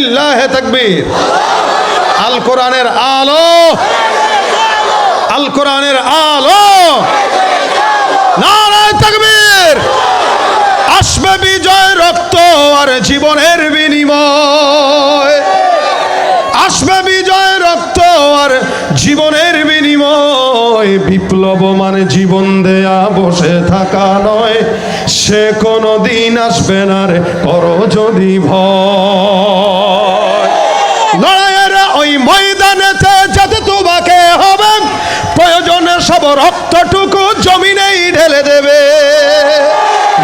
লিল্লাহে তাকবীর। আল কোরআনের আলো, আল কোরআনের আলো, নারায়ে তাকবীর। আসবে বিজয়, রক্ত আর জীবনের বিনিময়। আসবে বিজয়, রক্ত আর জীবনের বিনিময়। বিপ্লব মানে জীবন দেয়া, বসে থাকা নয়। সে কোনো দিন আসবে না রে, করো যদি ভয়। লড়াইয়ের ওই ময়দানেতে যাতে তোমাকে হবে, প্রয়োজনে সব রক্তটুকু জমিনেই ঢেলে দেবে।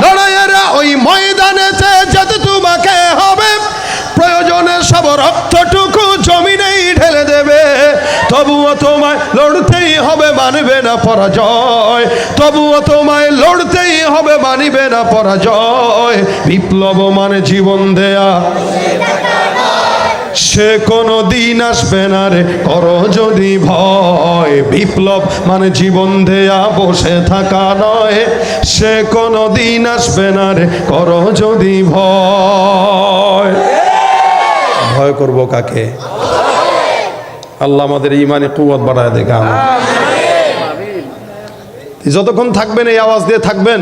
লড়াইয়ের ওই ময়দানেতে যাতে তোমাকে হবে, প্রয়োজনে সব রক্তটুকু জমিনেই ঢেলে দেবে। তবুও তোমায় লড়তেই হবে, মানবে না পরাজয়। তবুও তোমায় লড়তেই হবে, মানবে না পরাজয়। বিপ্লব মানে জীবন দেয়া, সে কোনো দিন আসবে না রে, করো যদি ভয়। বিপ্লব মানে জীবন দেয়া, বসে থাকা নয়। সে কোনো দিন আসবে না রে, করো যদি ভয়। ভয় করব কাকে? আল্লাহ আমাদের ইমানে কুওয়াত বাড়ায় দেখ। যতক্ষণ থাকবেন এই আওয়াজ দিয়ে থাকবেন,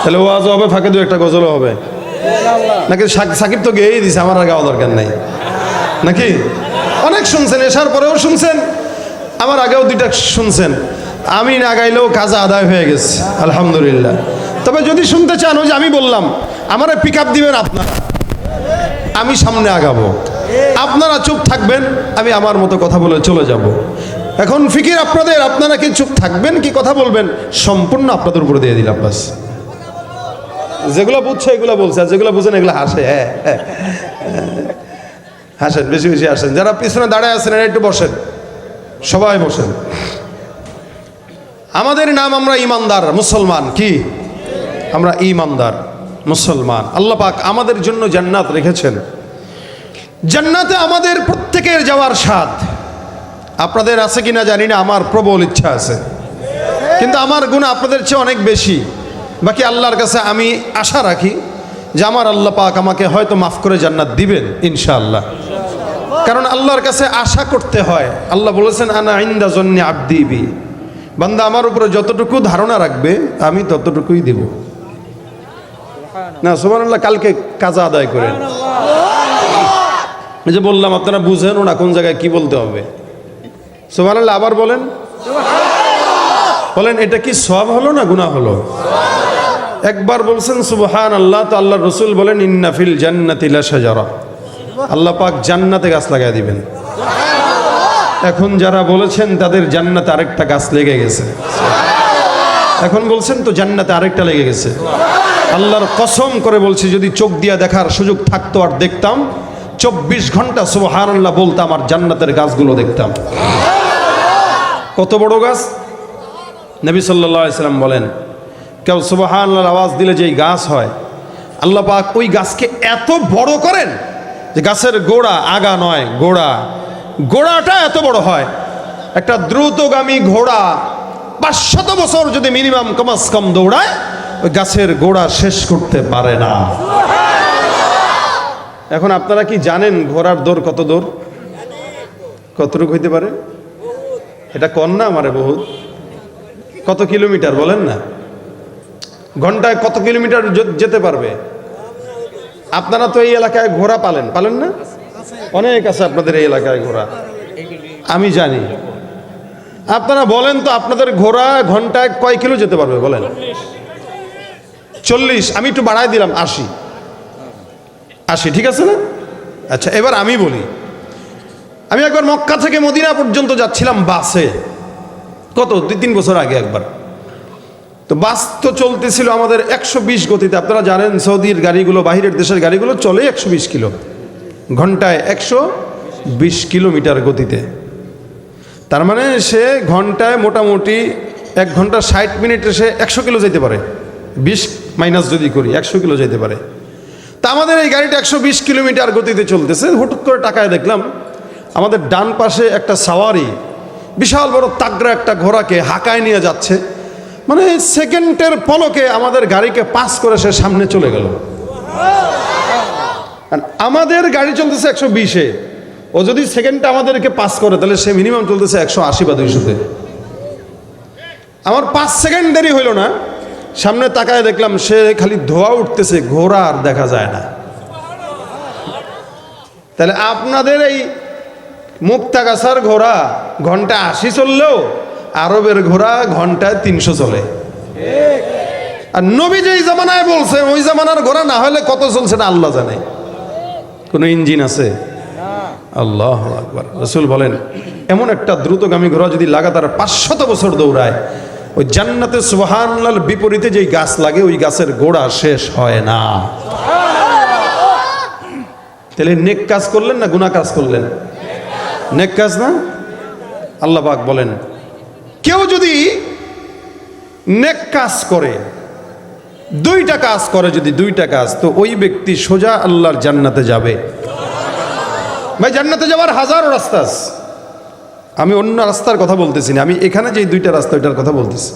তাহলে ওয়াজ হবে, ফাঁকে দু একটা গজলও হবে নাকি? সাকিব তো গেয়েই দিছে, আমার আর গাওয়া দরকার নাই নাকি? অনেক শুনছেন, এসার পরেও শুনছেন, আমার আগেও দুইটা শুনছেন। আমি না গাইলেও কাজা আদায় হয়ে গেছে, আলহামদুলিল্লাহ। তবে যদি শুনতে চান, ওই যে আমি বললাম, আমারে পিক আপ দিবেন আপনারা, আমি সামনে আগাবো, আপনারা চুপ থাকবেন, আমি আমার মতো কথা বলে চলে যাব। এখন ফিকির আপনাদের, আপনারা কি চুপ থাকবেন কি কথা বলবেন, সম্পূর্ণ আপনাদের উপরে দিয়ে দিলাম। বাস যেগুলো বুঝছে এগুলো বলছে, আর যেগুলো বুঝেন এগুলো হাসে। হ্যাঁ হাসেন, বেশি বেশি হাসেন। যারা পিছনে দাঁড়ায় আছেন এরা একটু বসেন, সবাই বসেন। আমাদের নাম, আমরা ইমানদার মুসলমান। কি আমরা? ইমানদার মুসলমান। আল্লাহ পাক আমাদের জন্য জান্নাত রেখেছেন। জান্নাতে আমাদের প্রত্যেকের যাওয়ার স্বাদ। আপনাদের আছে কিনা জানি না, আমার প্রবল ইচ্ছা আছে, কিন্তু আমার গুনাহ আপনাদের চেয়ে অনেক বেশি। বাকি আল্লাহর কাছে আমি আশা রাখি যে আমার আল্লাহ পাক আমাকে হয়তো মাফ করে জান্নাত দিবেন ইনশাআল্লাহ। কারণ আল্লাহর কাছে আশা করতে হয়। আল্লাহ বলেছেন, আনা ইনদা জন্নি আবদি বি। বান্দা আমার উপরে যতটুকু ধারণা রাখবে আমি ততটুকুই দিব। না সুবহানাল্লাহ, কালকে কাজা আদায় করেন। এই যে বললাম, আপনারা বুঝেন না কোন জায়গায় কি বলতে হবে। সুবহানাল্লাহ, আবার বলেন, বলেন এটা কি সওয়াব হলো না গুনাহ হলো? একবার বলছেন সুবহানাল্লাহ, তো আল্লাহর রাসূল বলেন, ইন্না ফিল জান্নাতি লাশাজারা। আল্লাহ পাক জান্নাতে গাছ লাগায় দিবেন। এখন যারা বলেছেন তাদের জান্নাতে আরেকটা গাছ লেগে গেছে। এখন বলছেন তো জান্নাতে আরেকটা লেগে গেছে। আল্লাহর কসম করে বলছি, যদি চোখ দিয়া দেখার সুযোগ থাকতো আর দেখতাম, 24 ঘন্টা সুবহানাল্লাহ বলতাম আর জান্নাতের গাছগুলো দেখতাম। কত বড় গাছ! নবী সাল্লাল্লাহু আলাইহি সাল্লাম বলেন, কেউ সুবহানাল্লাহর আওয়াজ দিলে যেই গাছ হয়, আল্লাহ পাক ওই গাছকে এত বড় করেন যে গাছের গোড়া, আগা নয় গোড়া, গোড়াটা এত বড় হয়। একটা দ্রুতগামী ঘোড়া 500 বছর যদি মিনিমাম কমাস কম দৌড়ায়, ওই গাছের গোড়া শেষ করতে পারে না। এখন আপনারা কি জানেন ঘোড়ার দৌড় কত দূর, কতটুকু হইতে পারে? এটা কন না আমারে বহুত। কত কিলোমিটার বলেন না? ঘন্টায় কত কিলোমিটার যেতে পারবে? আপনারা তো এই এলাকায় ঘোড়া পালেন, পালেন না? অনেক আছে আপনাদের এই এলাকায় ঘোড়া, আমি জানি। আপনারা বলেন তো, আপনাদের ঘোড়া ঘন্টায় কয় কিলো যেতে পারবে বলেন? 40। আমি একটু বাড়াই দিলাম, 80। ঠিক আছে না? আচ্ছা, এবার আমি বলি, আমি একবার মক্কা থেকে মদিনা পর্যন্ত যাচ্ছিলাম বাসে, কত 2-3 বছর আগে একবার। তো বাস তো চলতেছিল আমাদের 120 গতিতে। আপনারা জানেন সৌদির গাড়িগুলো, বাহিরের দেশের গাড়িগুলো চলে 120 কিলো ঘন্টায়, 120 কিলোমিটার গতিতে। তার মানে সে ঘন্টায় মোটামুটি 1 ঘন্টা 60 মিনিটে সে 100 কিলো যেতে পারে। 20 মাইনাস যদি করি 100 কিলো যেতে পারে। তা আমাদের এই গাড়িটা 120 কিলোমিটার গতিতে চলতেছে। হুট করে টাকায় দেখলাম আমাদের ডান পাশে একটা সাওয়ারি বিশাল বড় তাগড়া একটা ঘোড়াকে হাঁকায় নিয়ে যাচ্ছে। মানে সেকেন্ডের পলকে আমাদের গাড়িকে পাস করে সে সামনে চলে গেল। আর আমাদের গাড়ি চলতেছে 120-এ, ও যদি সেকেন্ডটা আমাদেরকে পাস করে তাহলে সে মিনিমাম চলতেছে 180 বা 200-তে। আমার 5 সেকেন্ড দেরি হইল না, সামনে তাকায় দেখলাম সে খালি ধোয়া উঠতেছে, ঘোড়া আর দেখা যায় না। তাহলে আপনাদের এই মুক্তাগাছার ঘোড়া ঘন্টা 80 চললেও আরবের ঘোড়া ঘন্টায় 300 চলে। আর নবী যেই জামানায় বলছে ওই জামানার ঘোড়া না হলে কত চলছে না আল্লাহ জানে। কোনো ইঞ্জিন আছে? আল্লাহু আকবার। রাসূল বলেন এমন একটা দ্রুতগামী ঘোড়া যদি লাগাতার 500 বছর দৌড়ায়, ওই জান্নাতে সুবহানাল্লাহর বিপরীতে যেই গাছ লাগে ওই গাছের গোড়া শেষ হয় না। তাহলে নেক কাজ করলেন না গুনাহ কাজ করলেন? নেক কাজ না? আল্লাহ পাক বলেন কেউ যদি নেক কাজ করে, 2টা কাজ করে, যদি 2টা কাজ, তো ওই ব্যক্তি সোজা আল্লাহর জান্নাতে যাবে। ভাই জান্নাতে যাওয়ার হাজারো রাস্তা আছে, আমি অন্য রাস্তার কথা বলতেছি না, আমি এখানে যে 2টা রাস্তা ওইটার কথা বলতেছি।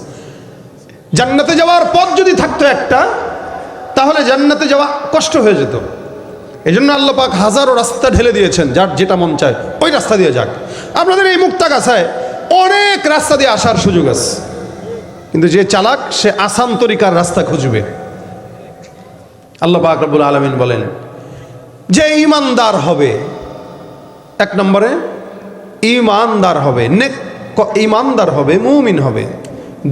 জান্নাতে যাওয়ার পথ যদি থাকতো একটা, তাহলে জান্নাতে যাওয়া কষ্ট হয়ে যেত। এই জন্য আল্লাহ পাক হাজারো রাস্তা ঢেলে দিয়েছেন, যার যেটা মন চায় ওই রাস্তা দিয়ে যাক। আপনাদের এই মুক্তাগাছায় অনেক রাস্তা দিয়ে আসার সুযোগ আছে, কিন্তু যে চালাক সে আসান তরিকার রাস্তা খুঁজবে। আল্লাহ পাক রব্বুল আলামিন বলেন যে ঈমানদার হবে, 1 নম্বরে ঈমানদার হবে, নেক ঈমানদার হবে, মুমিন হবে।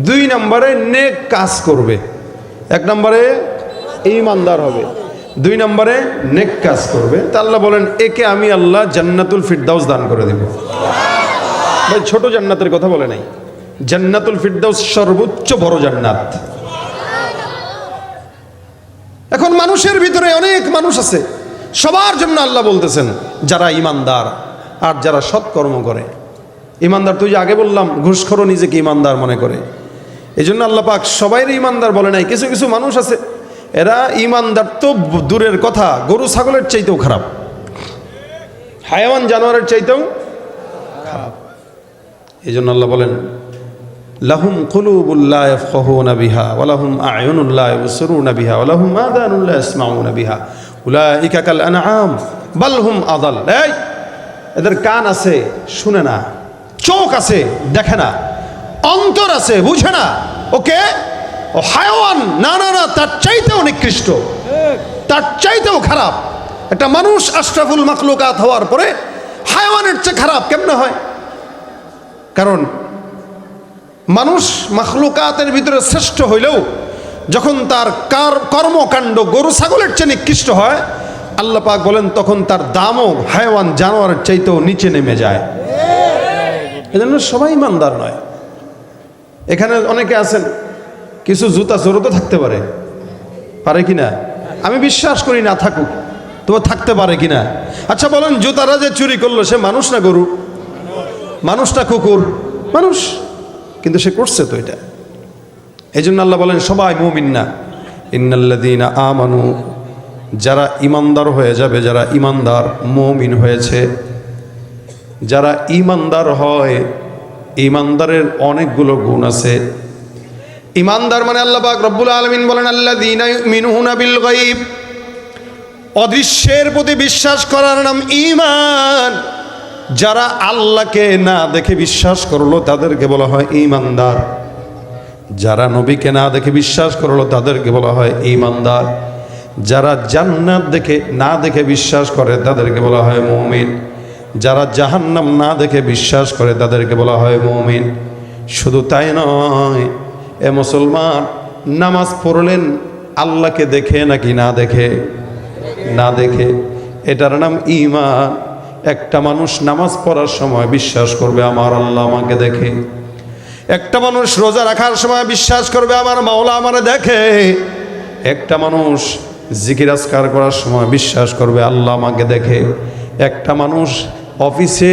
2 নম্বরে নেক কাজ করবে। 1 নম্বরে ঈমানদার হবে, 2 নম্বরে নেক কাজ করবে। তা আল্লাহ বলেন একে আমি আল্লাহ জান্নাতুল ফিরদাউস দান করে দেব। ভাই ছোট জান্নাতের কথা বলে নাই, জান্নাতুল ফিরদাউস সর্বোচ্চ বড় জান্নাত। এখন মানুষের ভিতরে অনেক মানুষ আছে, সবার জন্য আল্লাহ বলতেছেন যারা ঈমানদার আর যারা সৎকর্ম করে। ঈমানদার তুই যে আগে বললাম ঘুষখোরও নিজেকে ঈমানদার মনে করে, এই জন্য আল্লাহ পাক সবাইরে ঈমানদার বলে নাই। কিছু কিছু মানুষ আছে এরা ঈমানদার তো দূরের কথা, গরু ছাগলের চাইতেও খারাপ, হায়াওয়ান জানোয়ারের চাইতেও খারাপ। এই জন্য আল্লাহ বলেন লাহুম কুলুবুল লা ইয়াফকাহুনা বিহা ওয়া লাহুম আ'য়ুনুন লা ইবসিরুনা বিহা ওয়া লাহুম আযানুন লা ইয়াসমাউনা বিহা উলাইকা কাল আনআম বাল হুম আযাল। এই এদের কান আছে শুনে না, চোখ আছে দেখে না, অন্তর আছে বুঝে না, ওকে ও হায়াওয়ান। না না না, তার চাইতেও নিকৃষ্ট, তার চাইতেও খারাপ। একটা মানুষ আশরাফুল মাখলুকাত হওয়ার পরে হায়াওয়ানের চেয়ে খারাপ কেমনে হয়? কারণ মানুষ মাখলুকাতের ভিতরে শ্রেষ্ঠ হইলেও যখন তার কর্মকাণ্ড গরু ছাগলের চেয়ে নিকৃষ্ট হয়, আল্লাহ পাক বলেন তখন তার দামও হায়াওয়ান জানোয়ারের চাইতেও নিচে নেমে যায়। এজন্য সবাই ঈমানদার নয়। এখানে অনেকে আছেন কিছু জুতা চোরও তো থাকতে পারে, পারে কিনা? আমি বিশ্বাস করি না থাকুক, তবু থাকতে পারে কিনা। আচ্ছা বলেন জুতারা যে চুরি করলো সে মানুষ না গরু? মানুষ না কুকুর? মানুষ, কিন্তু সে করছে তো এটা। এই জন্য আল্লাহ বলেন সবাই মুমিন না। ইন্নাল্লাযীনা আমানু, যারা ঈমানদার হয়ে যাবে, যারা ঈমানদার মুমিন হয়েছে, যারা ঈমানদার হয়, ঈমানদারের অনেকগুলো গুণ আছে। ঈমানদার মানে আল্লাহ পাক রব্বুল আলামিন বলেন আল্লাযীনা ইউমিনুনা বিল গায়ব, অদৃশ্যের প্রতি বিশ্বাস করার নাম ঈমান। যারা আল্লাহকে না দেখে বিশ্বাস করলো তাদেরকে বলা হয় ঈমানদার। যারা নবীকে না দেখে বিশ্বাস করলো তাদেরকে বলা হয় ঈমানদার। যারা জান্নাত দেখে না দেখে বিশ্বাস করে তাদেরকে বলা হয় মুমিন। যারা জাহান্নাম না দেখে বিশ্বাস করে তাদেরকে বলা হয় মুমিন। শুধু তাই নয়, এ মুসলমান নামাজ পড়লেন আল্লাহকে দেখে নাকি না দেখে? না দেখে, এটার নাম ঈমান। একটা মানুষ নামাজ পড়ার সময় বিশ্বাস করবে আমার আল্লাহ আমাকে দেখে। একটা মানুষ রোজা রাখার সময় বিশ্বাস করবে আমার মাওলা আমারে দেখে। একটা মানুষ জিকির আজকার করার সময় বিশ্বাস করবে আল্লাহ আমাকে দেখে। একটা মানুষ অফিসে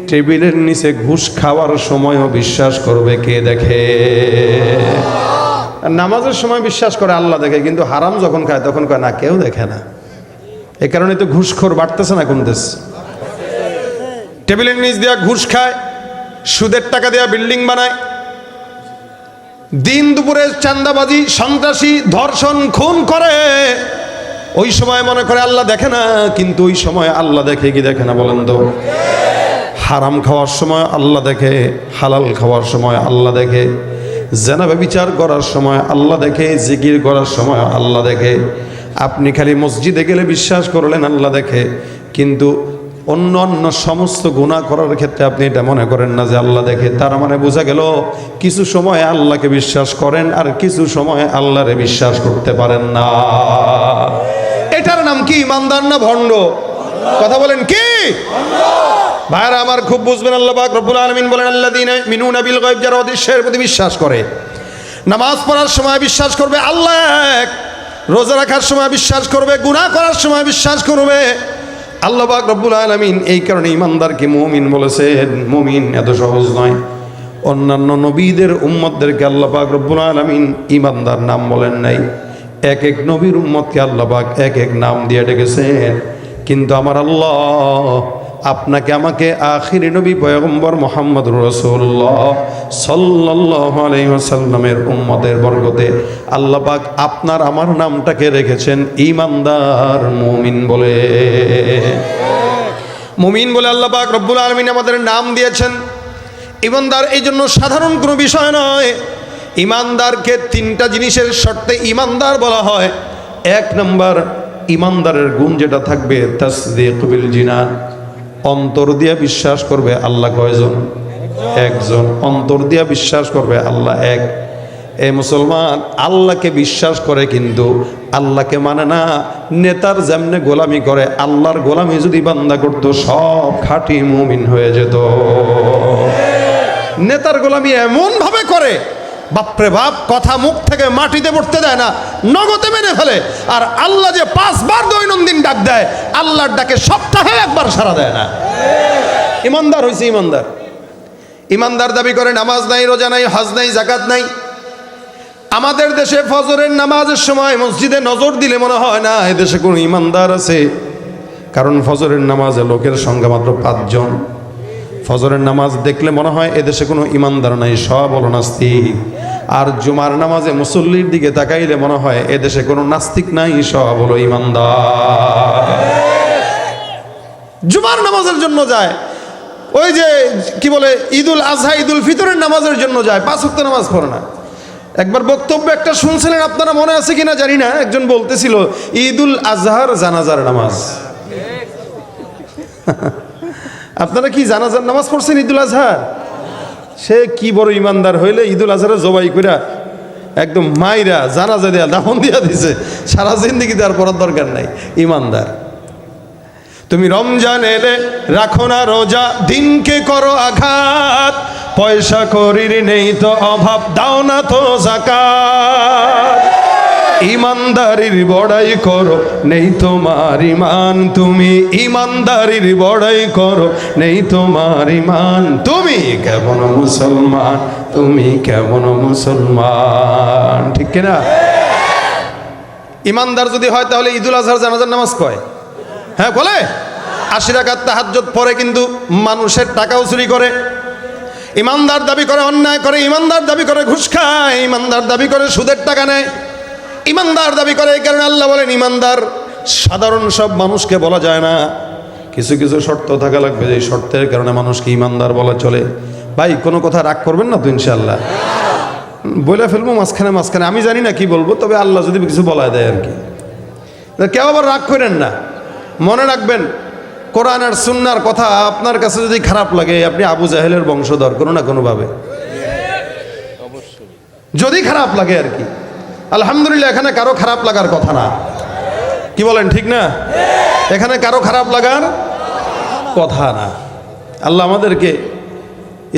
টেবিলের নিচে ঘুষ খাওয়ার সময়ও বিশ্বাস করবে কে দেখে। নামাজের সময় বিশ্বাস করে আল্লাহ দেখে, কিন্তু হারাম যখন খায় তখন কয় না কেউ দেখে না। এই কারণে তো ঘুষখোর বাড়তেছে না কোন দেশ? টেবিলের নিচ দেওয়া ঘুষ খায়, সুদের টাকা দেওয়া বিল্ডিং বানায়, দিন দুপুরে চাঁদাবাজি, সন্ত্রাসী, ধর্ষণ, খুন করে। ওই সময় মনে করে আল্লাহ দেখে না, কিন্তু ওই সময় আল্লাহ দেখে কি দেখে না বলেন তো? হারাম খাওয়ার সময় আল্লাহ দেখে, হালাল খাওয়ার সময় আল্লাহ দেখে, জেনা ব্যভিচার করার সময় আল্লাহ দেখে, জিকির করার সময় আল্লাহ দেখে। আপনি খালি মসজিদে গেলে বিশ্বাস করলেন আল্লাহ দেখে, কিন্তু অন্য অন্য সমস্ত গুনাহ করার ক্ষেত্রে আপনি এটা মনে করেন না যে আল্লাহ দেখে। তার মানে বোঝা গেল কিছু সময় আল্লাহকে বিশ্বাস করেন আর কিছু সময় আল্লাহরে বিশ্বাস করতে পারেন না। এটার নাম কি? ইমানদার না ভণ্ড? কথা বলেন কি? ভাইরা আমার খুব বুঝবেন, আল্লাহ পাক রব্বুল আলামিন বলেন আল্লাযীনা ইউমিনুনা বিল গায়ব, যারা অদৃশ্যের প্রতি বিশ্বাস করে। নামাজ পড়ার সময় বিশ্বাস করবে আল্লাহ এক, রোজা রাখার সময় বিশ্বাস করবে, গুনাহ করার সময় বিশ্বাস করবে আল্লাহ পাক রব্বুল আলামিন। এই কারণে ইমানদারকে মুমিন বলেছেন। মুমিন এত সহজ নয়। অন্যান্য নবীদের উম্মতদেরকে আল্লাহ পাক রব্বুল আলামিন ইমানদার নাম বলেন নাই। এক এক নবীর উম্মতকে আল্লাহ পাক এক এক নাম দিয়ে ডেকেছেন। কিন্তু আমার আল্লাহ আপনাকে আমাকে আখিরি নবী পয়গম্বর মুহাম্মদুর রাসূলুল্লাহ সাল্লাল্লাহু আলাইহি ওয়াসাল্লামের উম্মতের বরকতে আল্লাহ পাক আপনার আমার নামটাকে রেখেছেন ঈমানদার মুমিন বলে। মুমিন বলে আল্লাহ পাক রব্বুল আলামিন আমাদের নাম দিয়েছেন। ঈমানদার এই জন্য সাধারণ কোনো বিষয় নয়। ঈমানদারকে তিনটা জিনিসের শর্তে ঈমানদার বলা হয়। এক নম্বর, ঈমানদারের গুণ যেটা থাকবে তাসদীক বিল জিনান, অন্তর দিয়ে বিশ্বাস করবে আল্লাহ কয়জন? একজন। অন্তর দিয়ে বিশ্বাস করবে আল্লাহ এক। এই মুসলমান আল্লাহকে বিশ্বাস করে কিন্তু আল্লাহকে মানে না। নেতার যেমনে গোলামি করে আল্লাহর গোলামি যদি বান্দা করতো সব খাঁটি মুমিন হয়ে যেত। নেতার গোলামি এমন ভাবে করে বাপরে বাপ, কথা মুখ থেকে মাটিতে পড়তে দেয় না, নগদে মেনে ফেলে। আর আল্লাহ যে 5 বার দৈনন্দিন ডাক দেয়, আল্লাহর ডাকে সপ্তাহে একবার সাড়া দেয় না। ইমানদার হয়েছে ইমানদার। ইমানদার দাবি করে নামাজ নাই, রোজা নাই, হজ নাই, যাকাত নাই। আমাদের দেশে ফজরের নামাজের সময় মসজিদে নজর দিলে মনে হয় না এদেশে কোনো ইমানদার আছে। কারণ ফজরের নামাজে লোকের সংখ্যা মাত্র 5 জন। ফজরের নামাজ দেখলে মনে হয় এদেশে কোনো ইমানদার নাই, সব হলো নাস্তিক। আর জুমার নামাজে মুসল্লির দিকে তাকাইলে মনে হয় এদেশে কোনো নাস্তিক নাই, সব হলো ইমানদার। জুমার নামাজের জন্য যায়, ওই যে কি বলে ঈদুল আজহা, ঈদুল ফিতরের নামাজের জন্য যায়, 5 ওয়াক্ত নামাজ পড়ে না। একবার বক্তব্য একটা শুনছিলেন, আপনারা মনে আছে কিনা জানি না, একজন বলতেছিল ঈদুল আজহার জানাজার নামাজ। আপনারা কি জানাজার নামাজ পড়ছেন ঈদুল আজহার? সে কি বড় ইমানদার হইলে ঈদুল আজহারে জবাই কইরা একদম মাইরা জানাজা দেয়া দাফন দিয়া দিছে, সারা জিন্দেগি দেওয়ার পড়ার দরকার নাই। ইমানদার। তুমি রমজান এলে রাখো না রোজা, দিনকে করো আঘাত, পয়সা করির নেই তো অভাব, দাও না তো যাকাত। ইমানদারির বড়াই করো নেই তোমার ইমান, তুমি ইমানদারির বড়াই করো নেই তোমার ইমান। তুমি কেমন মুসলমান, তুমি কেমন মুসলমান, ঠিক কিনা? ইমানদার যদি হয় তাহলে ঈদুল আজহার জানাজার নামাজ কয়? হ্যাঁ বলে। 80 রাকাত তাহাজ্জুদ পড়ে কিন্তু মানুষের টাকাও চুরি করে। ইমানদার দাবি করে অন্যায় করে, ইমানদার দাবি করে ঘুষ খায়, ইমানদার দাবি করে সুদের টাকা নেয়, ইমানদার দাবি করে। এই কারণে আল্লাহ বলেন ইমানদার সাধারণ সব মানুষকে বলা যায় না, কিছু কিছু শর্ত থাকা লাগবে, যে শর্তের কারণে মানুষকে ইমানদার বলা চলে। ভাই কোনো কথা রাগ করবেন না তো? ইনশাআল্লাহ বলে ফেলবো মাঝখানে মাঝখানে, আমি জানি না কি বলবো, তবে আল্লাহ যদি কিছু বলা দেয় আর কি। কেউ আবার রাগ করেন না। মনে রাখবেন কোরআন আর সুন্নাহর কথা আপনার কাছে যদি খারাপ লাগে, আপনি আবু জাহেলের বংশধর কোনো না কোনোভাবে, যদি খারাপ লাগে আর কি। আলহামদুলিল্লাহ এখানে কারো খারাপ লাগার কথা না, কি বলেন ঠিক না? এখানে কারো খারাপ লাগার কথা না। আল্লাহ আমাদেরকে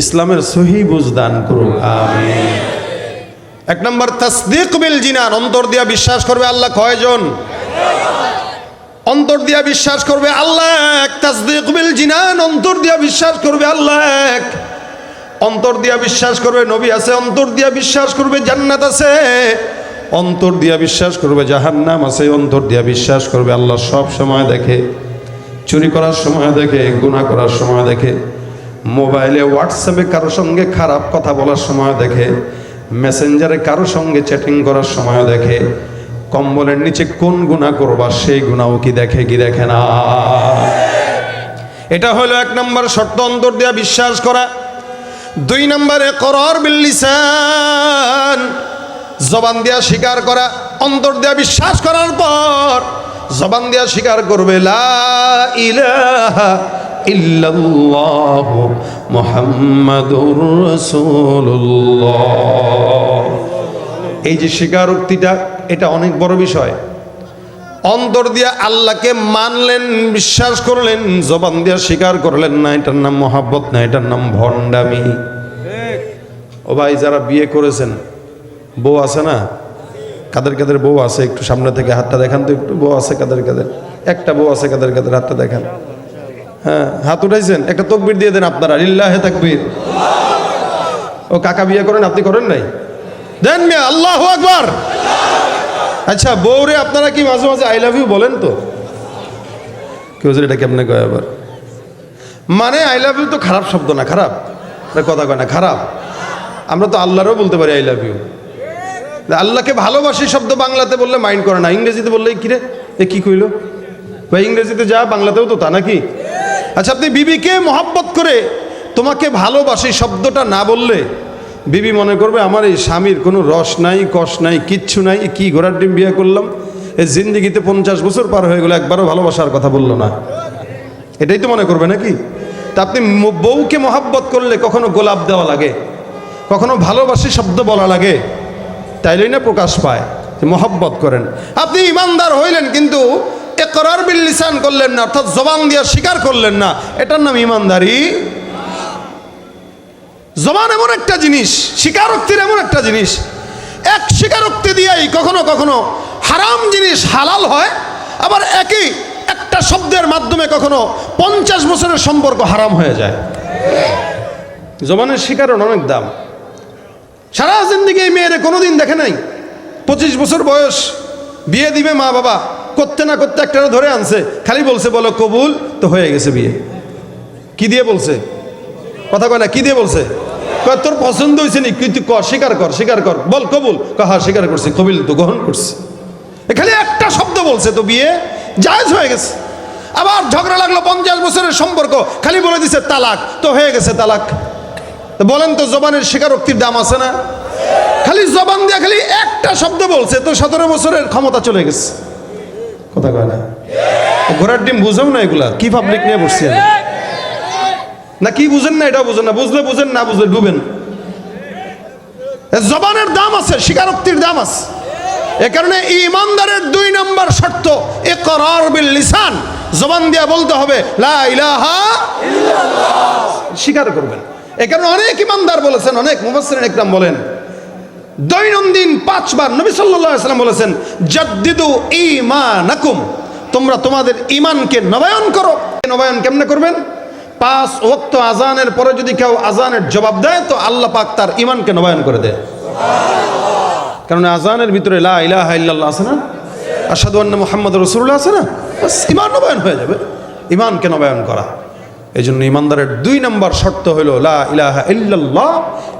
ইসলামের সহি বুঝ দান করুন, আমিন। 1 নম্বর তাসদীক বিল জিনান, অন্তর দিয়া বিশ্বাস করবে আল্লাহ কয়জন? অন্তর দিয়া বিশ্বাস করবে আল্লাহ এক। তাসদীক বিল জিনান, অন্তর দিয়া বিশ্বাস করবে আল্লাহ এক। অন্তর দিয়া বিশ্বাস করবে নবী আছে, অন্তর দিয়া বিশ্বাস করবে জান্নাত আছে, অন্তর দিয়া বিশ্বাস করবে জাহান্নাম আছে, অন্তর দিয়া বিশ্বাস করবে আল্লাহ সব সময় দেখে, চুরি করার সময় দেখে, গুনাহ করার সময় দেখে, মোবাইলে হোয়াটসঅ্যাপে কারো সঙ্গে খারাপ কথা বলার সময় দেখে, মেসেঞ্জারে কারো সঙ্গে চ্যাটিং করার সময় দেখে, কম্বলের নিচে কোন গুনাহ করবা সেই গুনাহও কি দেখে না? এটা হলো 1 নম্বর শর্ত, অন্তর দিয়া বিশ্বাস করা। 2 নম্বরে ইকরার বিল লিসান, জবান দিয়া স্বীকার করা। অন্তর দিয়া বিশ্বাস করার পর জবান দিয়া স্বীকার করবে লা ইলাহা ইল্লাল্লাহ মুহাম্মাদুর রাসূলুল্লাহ। এই যে স্বীকারোক্তিটা, এটা অনেক বড় বিষয়। অন্তর দিয়া আল্লাহকে মানলেন, বিশ্বাস করলেন, জবান দিয়া স্বীকার করলেন না, এটার নাম মহাব্বত না, এটার নাম ভণ্ডামি। ও ভাই, যারা বিয়ে করেছেন, বউ আছে না? কাদের কাদের বউ আছে একটু সামনে থেকে হাতটা দেখান তো একটু। বউ আছে কাদের কাদের? একটা বউ আছে কাদের কাদের? হাতটা দেখান। হ্যাঁ, হাত উঠাইছেন, একটা তাকবীর দিয়ে দেন আপনারা, লিল্লাহে তাকবীর। ও কাকা বিয়ে করেন, আপনি করেন নাই? দেন মিয়া, আল্লাহু আকবার। আচ্ছা, বউরে আপনারা কি মাঝে মাঝে আই লাভ ইউ বলেন? তো কেউ এটা কেমনে কয় আবার? মানে আই লাভ ইউ তো খারাপ শব্দ না, খারাপ কথা কয় না, খারাপ। আমরা তো আল্লাহরও বলতে পারি আই লাভ ইউ। আল্লাহকে ভালোবাসি শব্দ বাংলাতে বললে মাইন্ড করে না, ইংরেজিতে বললে কিরে এ কি কইল ভাই, ইংরেজিতে যা বাংলাতেও তো তা নাকি? আচ্ছা, আপনি বিবিকে মহব্বত করে তোমাকে ভালোবাসি শব্দটা না বললে বিবি মনে করবে আমার এই স্বামীর কোনো রস নাই, কষ নাই, কিচ্ছু নাই, কি ঘোড়ার ডিম বিয়ে করলাম, এই জিন্দিগিতে 50 বছর পার হয়ে গেল, একবারও ভালোবাসার কথা বললো না। এটাই তো মনে করবে নাকি? তা আপনি বউকে মহব্বত করলে কখনো গোলাপ দেওয়া লাগে, কখনো ভালোবাসি শব্দ বলা লাগে, তাইলেই না প্রকাশ পায় যে মহব্বত করেন। আপনি ইমানদার হইলেন কিন্তু ইকরার বিল লিসান করলেন না, অর্থাৎ জবান দিয়ে স্বীকার করলেন না, এটার নাম ইমানদারি। জবান এমন একটা জিনিস, স্বীকারোক্তির এমন একটা জিনিস, এক স্বীকারোক্তি দিয়েই কখনো কখনো হারাম জিনিস হালাল হয়, আবার একই একটা শব্দের মাধ্যমে কখনো 50 বছরের সম্পর্ক হারাম হয়ে যায়। জবানের স্বীকারণ অনেক দাম। সারা জিন্দিগি এই মেয়েরে কোনোদিন দেখে নাই, 25 বছর বয়স, বিয়ে দিবে মা বাবা, করতে না করতে একটা ধরে আনছে, খালি বলছে বলো কবুল, তো হয়ে গেছে বিয়ে। কি দিয়ে বলছে? কথা কয় না, কি দিয়ে বলছে? তোর পছন্দ হয়েছে নি, তুই কর, স্বীকার কর, স্বীকার কর, বল কবুল, হ্যাঁ স্বীকার করছি, কবিল তো গ্রহণ করছি। খালি একটা শব্দ বলছে, তো বিয়ে জায়েজ হয়ে গেছে। আবার ঝগড়া লাগলো, 50 বছরের সম্পর্ক, খালি বলে দিছে তালাক, তো হয়ে গেছে তালাক। তো বলেন তো জবানের স্বীকারোক্তির দাম আছে না? খালি জবান দিয়ে খালি একটা শব্দ বলছে, তো 17 বছরের ক্ষমতা চলে গেছে। কথা কয় না? ঘোড়ার ডিম বুঝেও না এগুলা, কি পাবলিক নিয়ে বসছেন না? কি বুঝেন না? এটাও বুঝেন না, বুঝলে বুঝেন, না বুঝলে ডুবেন। জবানের দাম আছে, স্বীকারোক্তির দাম আছে। এ কারণে ইমানদারের 2 নম্বর শর্ত ইকরার বিল লিসান, জবান দিয়ে বলতে হবে লা ইলাহা ইল্লাল্লাহ, স্বীকার করবেন। এ কারণে অনেক ইমানদার বলেছেন, অনেক মুফাসসিরিন ইকরাম বলেন, দৈনন্দিন 5 বার নবী সাল্লাল্লাহু আলাইহি ওয়াসাল্লাম বলেছেন জাদ্দিদু ঈমানাকুম, তোমরা তোমাদের ঈমানকে নবায়ন করো। নবায়ন কেমনে করবেন? 5 ওয়াক্ত আজানের পরে যদি কেউ আজানের জবাব দেয়, তো আল্লাহ পাক তার ঈমানকে নবায়ন করে দেয়। কারণ আজানের ভিতরে লা ইলাহা ইল্লাল্লাহ আছে না, আশহাদু আন্না মুহাম্মাদুর রাসূলুল্লাহ আছে না, বাস ঈমান নবায়ন হয়ে যাবে। ঈমানকে নবায়ন করা, এই জন্য ইমানদারের 2 নম্বর শর্ত হলো লা ইলাহা ইল্লাল্লাহ,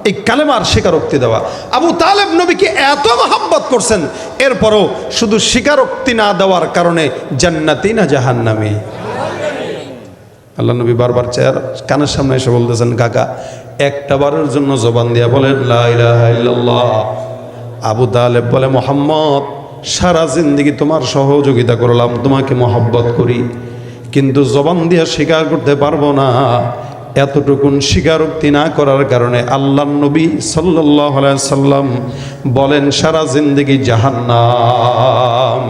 এই কালেমার স্বীকারোক্তি দেওয়া। আবু তালেব নবীকে এত মহব্বত করছেন, এরপরও শুধু স্বীকারোক্তি না দেওয়ার কারণে জান্নাতি না জাহান্নামী। আল্লাহ নবী বারবার কানের সামনে এসে বলতেছেন, কাকা একটা বারের জন্য জবান দিয়া বলেন লা ইলাহা ইল্লাল্লাহ। আবু তালেব বলে, মুহাম্মদ সারা জিন্দেগি তোমার সহযোগিতা করলাম, তোমাকে মহব্বত করি, কিন্তু জবান দিয়ে স্বীকার করতে পারবো না। এতটুকুন স্বীকারোক্তি না করার কারণে আল্লাহর নবী সাল্লাল্লাহু আলাইহি সাল্লাম বলেন সারা জিন্দেগি জাহান্নাম।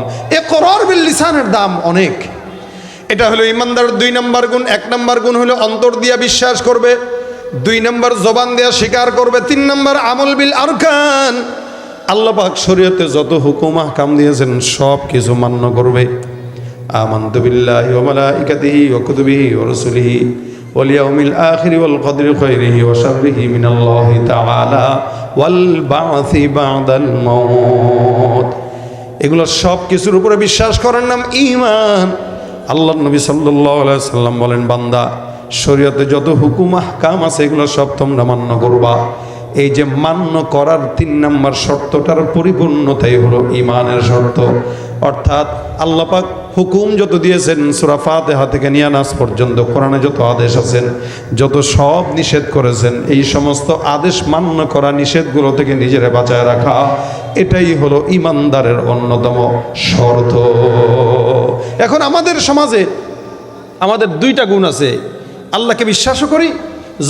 ইকরার বিল লিসানের দাম অনেক। এটা হলো ইমানদারের 2 নম্বর গুণ। 1 নম্বর গুণ হলো অন্তর দিয়া বিশ্বাস করবে, 2 নম্বর জবান দিয়া স্বীকার করবে, 3 নম্বর আমল বিল আরকান, আল্লাহ পাক শরীয়তে যত হুকুম আহকাম দিয়েছেন সব কিছু মান্য করবে। আমানতু বিল্লাহি ওয়া মালাইকাতিহি ওয়া কুতুবিহি ওয়া রাসূলিহি ওয়াল ইয়াউমিল আখির ওয়াল কদরি খাইরিহি ওয়া শাররিহি মিনাল্লাহি তাআলা ওয়াল বা'সি বা'দাল মাউত। এগুলো সব কিছুর উপরে বিশ্বাস করার নাম ঈমান। আল্লাহর নবী সাল্লাল্লাহু আলাইহি সাল্লাম বলেন, বান্দা শরীয়তে যত হুকুম আহকাম আছে এগুলো সব তোমরা মান্য করবা। এই যে মান্য করার 3 নম্বর শর্তটার পরিপূর্ণতাই হলো ঈমানের শর্ত। অর্থাৎ আল্লাহ পাক হুকুম যত দিয়েছেন সূরা ফাতিহা থেকে নিয়ে নাস পর্যন্ত, কোরআনে যত আদেশ আছেন, যত সব নিষেধ করেছেন, এই সমস্ত আদেশ মান্য করা, নিষেধগুলো থেকে নিজেরা বাঁচায় রাখা, এটাই হলো ঈমানদারের অন্যতম শর্ত। এখন আমাদের সমাজে আমাদের 2টা গুণ আছে, আল্লাহকে বিশ্বাসও করি,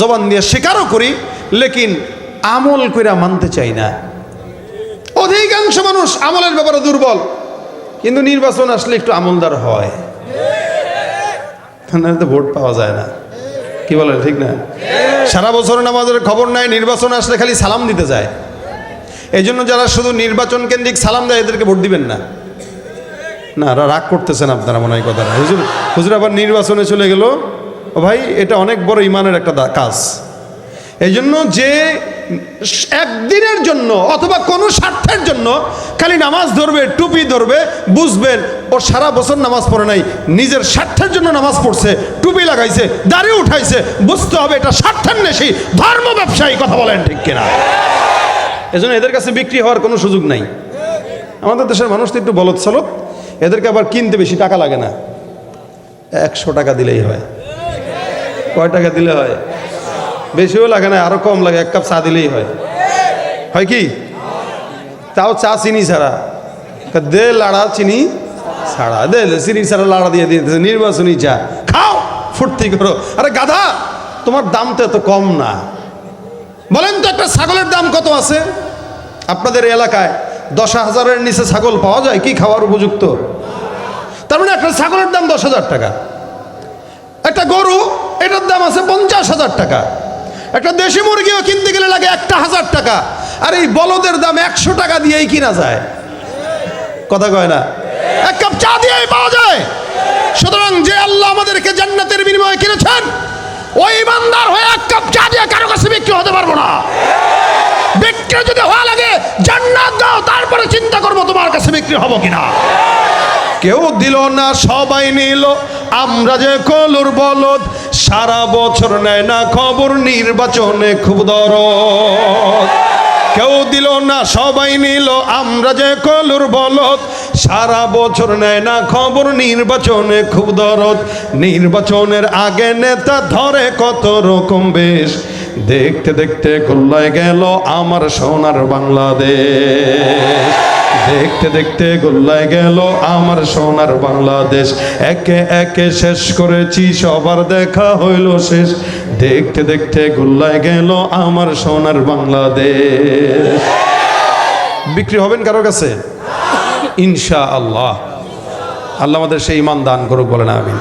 জবান দিয়ে স্বীকারও করি, লেকিন আমল কইরা মানতে চাই না। অধিকাংশ মানুষ আমলের ব্যাপারে দুর্বল, কিন্তু নির্বাচন আসলে একটু আমলদার হয়, তো ভোট পাওয়া যায় না। কি বলে ঠিক না? সারা বছর নামাজের খবর নাই, নির্বাচন আসলে খালি সালাম দিতে যায়। এই জন্য যারা শুধু নির্বাচন কেন্দ্রিক সালাম দেয় এদেরকে ভোট দিবেন না। না, রাগ করতেছেন আপনারা মনে হয় কথাটা। হুজুর আবার নির্বাচনে চলে গেল। ও ভাই, এটা অনেক বড় ইমানের একটা কাজ। এই জন্য যে একদিনের জন্য অথবা কোনো স্বার্থের জন্য খালি নামাজ ধরবে, টুপি ধরবে, বুঝবেন ও সারা বছর নামাজ পড়ে নাই, নিজের স্বার্থের জন্য নামাজ পড়ছে, টুপি লাগাইছে, দাড়ি উঠাইছে, বুঝতে হবে এটা স্বার্থের নেশি, ধর্ম ব্যবসায়ী। কথা বলেন ঠিক কিনা? এজন্য এদের কাছে বিক্রি হওয়ার কোনো সুযোগ নাই। আমাদের দেশের মানুষ তো একটু বলদ সলদ, এদেরকে আবার কিনতে বেশি টাকা লাগে না, 100 টাকা দিলেই হয়। কয় টাকা দিলে হয়? বেশিও লাগে না, আরো কম লাগে, 1 কাপ চা দিলেই হয়। হয় কি? তাও চা চিনি ছাড়া, দে লাড়া চিনি ছাড়া, দে চিনি ছাড়া লাড়া দিয়ে দিয়েছে, নির্বাচনী চা খাও, ফুর্তি করো। আরে গাধা, তোমার দাম তো এত কম না। বলেন তো একটা ছাগলের দাম কত আছে আপনাদের এলাকায়? 10,000-এর নিচে ছাগল পাওয়া যায় কি খাওয়ার উপযুক্ত? তার মানে একটা ছাগলের দাম 10,000 টাকা। একটা গরু, এটার দাম আছে 50,000 টাকা। একটা দেশি মুরগিও কিনতে গেলে লাগে 1,000 টাকা। আর এই বলদের দাম 100 টাকা দিয়েই কিনা যায়। কথা কয় না? 1 কাপ চা দিয়েই পাওয়া যায়। সুতরাং যে আল্লাহ আমাদেরকে জান্নাতের বিনিময়ে কিনেছেন, ওই ইমানদার হয়ে 1 কাপ চা দিয়ে কারো কাছে বিক্রি হতে পারবো না। বিক্রি যদি হওয়া লাগে জান্নাত দাও, তারপরে চিন্তা করবো তোমার কাছে বিক্রি হবো কিনা। কেউ দিল না, সবাই নিল, আমরা যে কলুর বলদ, সারা বছর নেয় না খবর, নির্বাচনে খুব দরদ। কেউ দিল না, সবাই নিল, আমরা যে কলুর বলদ, সারা বছর নেয় না খবর, নির্বাচনে খুব দরদ। নির্বাচনের আগে নেতা ধরে কত রকম বেশ, দেখতে দেখতে গোল্লায় গেল আমার সোনার বাংলাদেশ। দেখতে দেখতে গোল্লায় গেল আমার সোনার বাংলাদেশ। একে একে শেষ করেছি, সবার দেখা হইল শেষ। দেখতে দেখতে গোল্লায় গেল আমার সোনার বাংলাদেশ। বিক্রি হবেন কারোর কাছে? ইনশাআল্লাহ। আল্লাহ আমাদের সেই ঈমান দান করুক, বলেন আমিন।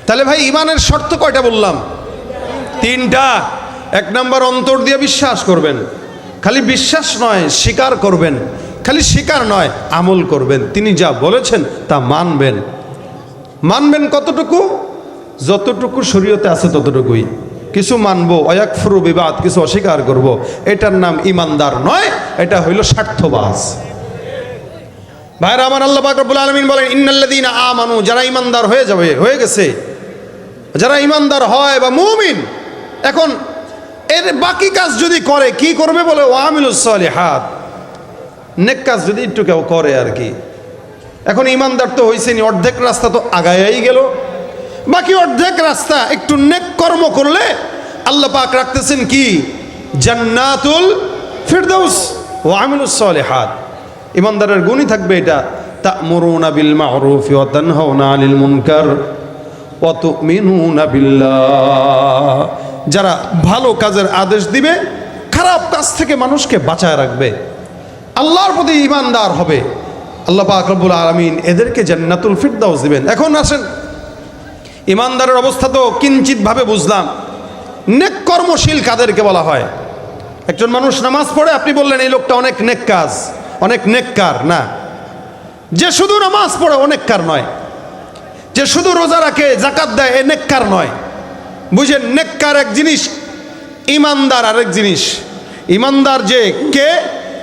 তাহলে ভাই ঈমানের শর্ত কয়টা বললাম? 3টা। 1 নম্বর, অন্তর দিয়ে বিশ্বাস করবেন। খালি বিশ্বাস নয়, স্বীকার করবেন। খালি স্বীকার নয়, আমল করবেন। তিনি যা বলেছেন তা মানবেন। মানবেন কতটুকু? যতটুকু শরীয়তে আছে ততটুকুই। কিছু মানবো, অয়াকফুরু বিবাদ, কিছু অস্বীকার করব, এটার নাম ইমানদার নয়, এটা হইল স্বার্থবাজ। ভাইরা আমার, আল্লাহ পাক রব্বুল আলামিন বলেন ইন্নাল্লাযীনা আমানু, যারা ইমানদার হয়ে গেছে, যারা ইমানদার হয় বা মুমিন, এখন এর বাকি কাজ যদি করে, কি করবে বলে? ওয়ামিলুস সালিহাত, নেক কাজ যদি একটু কেউ করে আর কি। এখন ইমানদার তো হইছেনি, অর্ধেক রাস্তা তো আগায়াই গেল, বাকি অর্ধেক রাস্তা একটু নেক কর্ম করলে আল্লাহ পাক রাখতেছেন কি? জান্নাতুল ফিরদাউস ওয়া আমিলুস সালিহাত। ইমানদারের গুণই থাকবে এটা, তা'মুরুনা বিল মা'রুফি ওয়া তানহাউনা আনিল মুনকার ওয়া তু'মিনুনা বিল্লাহ। যারা ভালো কাজের আদেশ দিবে, খারাপ কাজ থেকে মানুষকে বাঁচায় রাখবে, আল্লাহর প্রতি ইমানদার হবে, আল্লাহ পাক রব্বুল আলামিন এদেরকে জান্নাতুল ফিরদাউস দিবেন। এখন আসেন, ইমানদারের অবস্থা তো কিঞ্চিতভাবে বুঝলাম। নেক কর্মশীল কাদেরকে বলা হয়? একজন মানুষ নামাজ পড়ে, আপনি বললেন এই লোকটা অনেক নেক কাজ, অনেক নেককার। না, যে শুধু নামাজ পড়ে অনেককার নয়, যে শুধু রোজা রাখে, যাকাত দেয়, এ নেককার নয়। বুঝেন, নেককার এক জিনিস, ইমানদার আরেক জিনিস। ইমানদার যে কে?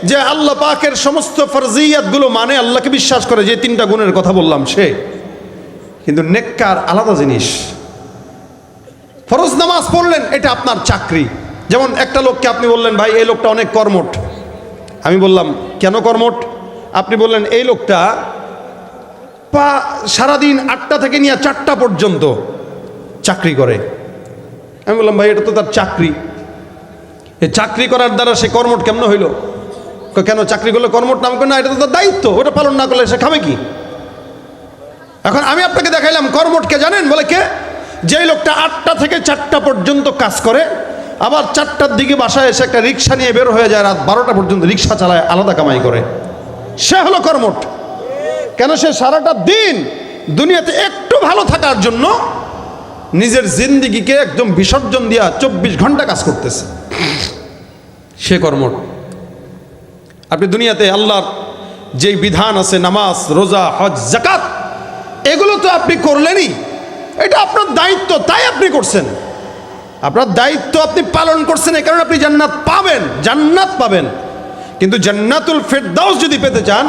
যে আল্লাহ পাকের সমস্ত ফরজিয়াতগুলো মানে, আল্লাহকে বিশ্বাস করে, যে 3টা গুণের কথা বললাম সে। কিন্তু নেককার আলাদা জিনিস। ফরজ নামাজ পড়লেন, এটা আপনার চাকরি, যেমন একটা লোককে আপনি বললেন ভাই এই লোকটা অনেক কর্মঠ, আমি বললাম কেন কর্মঠ? আপনি বললেন এই লোকটা সারাদিন 8টা থেকে নিয়ে 4টা পর্যন্ত চাকরি করে। আমি বললাম ভাই এটা তো তার চাকরি, এই চাকরি করার দ্বারা সে কর্মঠ কেমন হইল? কেন চাকরি করলে কর্মঠ নাম করে? না, এটা তো তার দায়িত্ব, ওটা পালন না করলে সে খাবে কি? এখন আমি আপনাকে দেখাইলাম কর্মঠ কে জানেন? বলে কে? যেই লোকটা 8টা থেকে 4টা পর্যন্ত কাজ করে, আবার 4টার দিকে বাসায় এসে একটা রিক্সা নিয়ে বের হয়ে যায়, রাত 12টা পর্যন্ত রিক্সা চালায়, আলাদা কামাই করে, সে হলো কর্মঠ। কেন? সে সারাটা দিন দুনিয়াতে একটু ভালো থাকার জন্য নিজের জিন্দিগিকে একদম বিসর্জন দিয়া 24 ঘন্টা কাজ করতেছে, সে কর্মঠ। আপনি দুনিয়াতে আল্লাহর যেই বিধান আছে, নামাজ, রোজা, হজ, যাকাত, এগুলো তো আপনি করলেনই, এটা আপনার দায়িত্ব, তাই আপনি করছেন। আপনার দায়িত্ব আপনি পালন করছেন, এই কারণে আপনি জান্নাত পাবেন। কিন্তু জান্নাতুল ফেরদাউস যদি পেতে চান,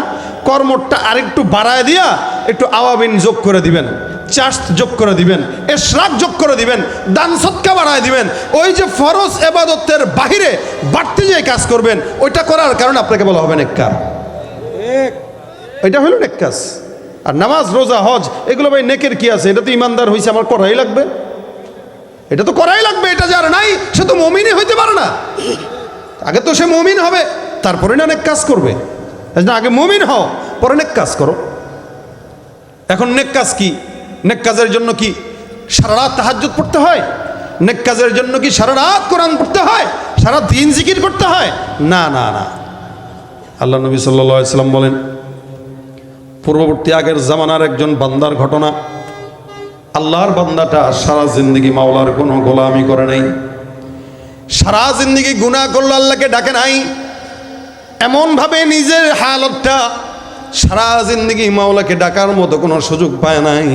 কর্মটা আরেকটু বাড়ায় দিয়া একটু আওয়াবিন যোগ করে দিবেন, চার্জ যোগ করে দিবেন, ইশরাক যোগ করে দিবেন, দান সদকা বাড়ায় দিবেন। ওই যে ফরজ ইবাদতের বাহিরে বাড়তি যে কাজ করবেন, ওইটা করার কারণে আপনাকে বলা হবে নেককার। এটা হলো নেক কাজ। আর নামাজ, রোজা, হজ, এগুলো ভাই নেকের কি আছে? এটা তো ইমানদার হইছে, আমার করাই লাগবে, এটা তো করাই লাগবে। এটা যার নাই সে তো মুমিনই হইতে পারে না। আগে তো সে মুমিন হবে, তারপরে না নেক কাজ করবে। আগে মুমিন হও, পরে নেক কাজ করো। এখন নেক কাজ কি? নেক কাজের জন্য কি সারা রাত তাহাজ্জুদ পড়তে হয়? নেক কাজের জন্য কি সারা রাত কোরআন পড়তে হয়, সারা দিন জিকির করতে হয়? না না না। আল্লাহ নবী সাল্লাল্লাহু আলাইহি সাল্লাম বলেন, পূর্ববর্তী আগের জামানার একজন বান্দার ঘটনা। আল্লাহর বান্দাটা সারা জিন্দেগি মাওলার কোনো গোলামি করে নাই, সারা জিন্দেগি গুনাহ করলো, আল্লাহকে ডাকে নাই, এমনভাবে নিজের হালতটা সারা জিন্দেগি মাওলাকে ডাকার মতো কোনো সুযোগ পায় নাই।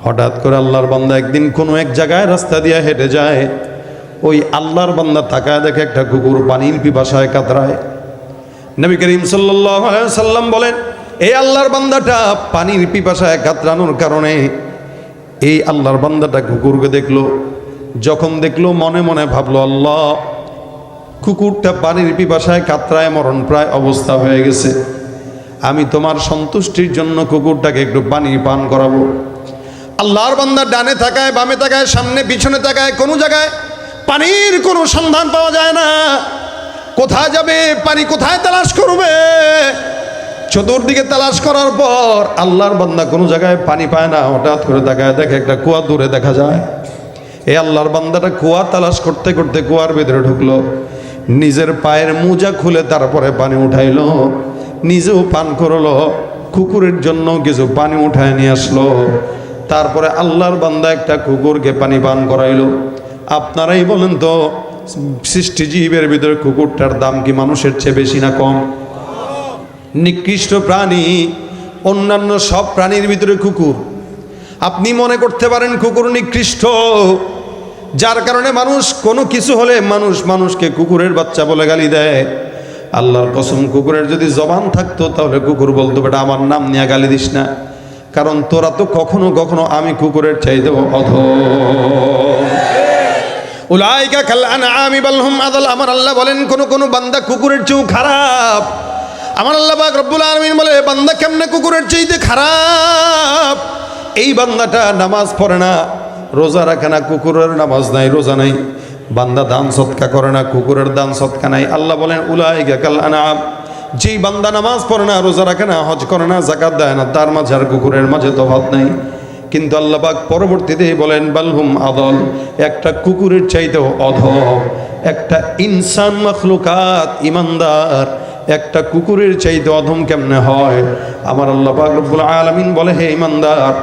হঠাৎ করে আল্লাহর বান্দা একদিন কোনো এক জায়গায় রাস্তা দিয়ে হেঁটে যায়, ওই আল্লাহর বান্দা তাকায় দেখে একটা কুকুর পানির পিপাসায় কাতরায়। নবী করিম সাল্লাল্লাহু আলাইহি সাল্লাম বলেন, এই আল্লাহর বান্দাটা পানির পিপাসায় কাতরানোর কারণে এই আল্লাহর বান্দাটা কুকুরকে দেখলো। যখন দেখলো মনে মনে ভাবলো, আল্লাহ, কুকুরটা পানির পিপাসায় কাতরায় মরণ প্রায় অবস্থা হয়ে গেছে, আমি তোমার সন্তুষ্টির জন্য কুকুরটাকে একটু পানি পান করাবো। আল্লাহর বান্দা ডানে তাকায়, বামে তাকায়, সামনে পিছনে তাকায়, কোনো জায়গায় পানির কোনো সন্ধান পাওয়া যায় না। কোথায় যাবে পানি, কোথায় তালাশ করবে? চতুর্দিকে তালাশ করার পর আল্লাহর বান্দা কোনো জায়গায় পানি পায় না। হঠাৎ করে তাকায় দেখে একটা কুয়া দূরে দেখা যায়। এই আল্লাহর বান্দাটা কুয়া তালাশ করতে করতে কুয়ার ভিতরে ঢুকলো, নিজের পায়ের মোজা খুলে তারপরে পানি উঠাইলো, নিজেও পান করলো, কুকুরের জন্য কিছু পানি উঠায় নিয়ে আসলো। তারপরে আল্লাহর বান্দা একটা কুকুরকে পানি পান করাইলো। আপনারাই বলেন তো, সৃষ্টিজীবের ভিতরে কুকুরটার দাম কি মানুষের চেয়ে বেশি না কম? নিকৃষ্ট প্রাণী, অন্যান্য সব প্রাণীর ভিতরে কুকুর। আপনি মনে করতে পারেন কুকুর নিকৃষ্ট, যার কারণে মানুষ কোনো কিছু হলে মানুষকে কুকুরের বাচ্চা বলে গালি দেয়। আল্লাহর কসম, কুকুরের যদি জবান থাকতো তাহলে কুকুর বলতো, বেটা আমার নাম নিয়ে গালি দিস না, কারণ তোরা তো কখনো কখনো আমি কুকুরের চাইতেও অধম। উলাইকা কাল আনআমি বাল হুম আযাল। আমার আল্লাহ বলেন, কোন বান্দা কুকুরের চেয়েও খারাপ। আমার আল্লাহ পাক রব্বুল আলামিন বলে, বান্দা কেমনে কুকুরের চাইতে খারাপ? এই বান্দাটা নামাজ পড়ে না, রোজা রাখে না, কুকুরের নামাজ নাই, রোজা নাই। বান্দা দান সদকা করে না, কুকুরের দান সদকা নাই। আল্লাহ বলেন, উলাইকা কাল আনআম। যেই বান্দা নামাজ পড়ে না, রোজা রাখে না, হজ করে না, যাকাত দেয় না, তার মাঝে আর কুকুরের মাঝে তফাৎ নাই। কিন্তু আল্লাহ পাক পরবর্তীতে বলেন, বালহুম আদল, একটা কুকুরের চাইতেও অধম। একটা ইনসান মাখলুকাত ইমানদার একটা কুকুরের চাইতে অধম কেমনে হয়? আমার আল্লাহ পাক রব্বুল আলামিন বলে, হে ইমানদার,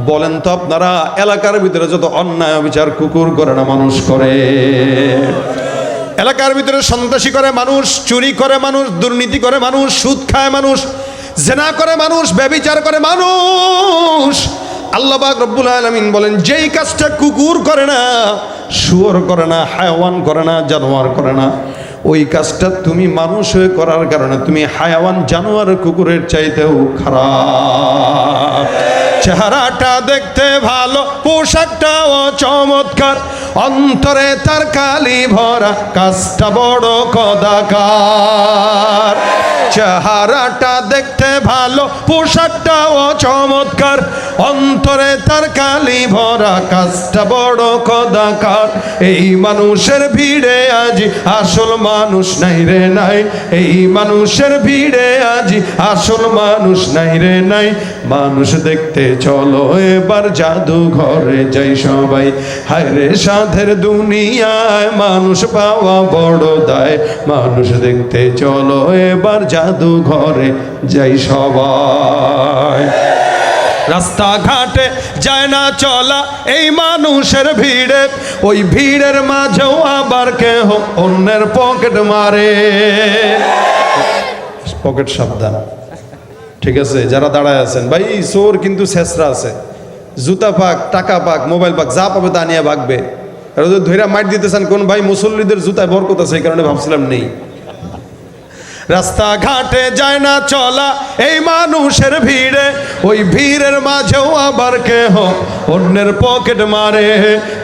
বলেন তো আপনারা এলাকার ভিতরে যত অন্যায় বিচার কুকুর করে না মানুষ করে? এলাকার ভিতরে সন্ত্রাসী করে মানুষ, চুরি করে মানুষ, দুর্নীতি করে মানুষ, সুদ খায় মানুষ, জেনা করে মানুষ, ব্যভিচার করে মানুষ। আল্লাহ পাক রব্বুল আলামিন বলেন, যেই কাজটা কুকুর করে না, শুয়োর করে না, হায়াওয়ান করে না, জানোয়ার করে না, ওই কাজটা তুমি মানুষ হয়ে করার কারণে তুমি হায়াওয়ান, জানোয়ার, কুকুরের চাইতেও খারাপ। চেহারাটা দেখতে ভালো, পোশাকটাও চমৎকার। চমৎকার, অন্তরে তার কালি ভরা, কাজটা বড় কদাকার। চেহারাটা দেখতে ভালো, পোশাকটাও চমৎকার, অন্তরে তার কালি ভরা, কাজটা বড় কদাকার। এই মানুষের ভিড়ে আজি আসল মানুষ নাই রে নাই, এই মানুষের ভিড়ে আজি আসল মানুষ নাই রে নাই। মানুষ দেখতে চলো এবার জাদু ঘরে যাই সবাই, হায় রে সাধের দুনিয়ায় মানুষ পাওয়া বড় দায়। মানুষ দেখতে চলো এবার জাদু ঘরে যাই সবাই। রাস্তাঘাটে যায় না চলা এই মানুষের ভিড়ে, ওই ভিড়ের মাঝেও আবার কেহ অন্যের পকেট মারে। পকেট সাবধান, ঠিক আছে? যারা দাঁড়ায় আছেন ভাই, চোর কিন্তু শেষরা আছে, জুতা পাক, টাকা পাক, মোবাইল পাক, যা পাবে তা নিয়ে ভাগবে। আর ওদের ধৈরা মাইট দিতেছেন কোন ভাই, মুসল্লিদের জুতায় বরকত আছে, এই কারণে ভাবছিলাম নেই। রাস্তাঘাটে যায় না চলা এই মানুষের ভিড়ে, ওই ভিড়ের মাঝেও আবার কেহ অন্যের পকেট মারে।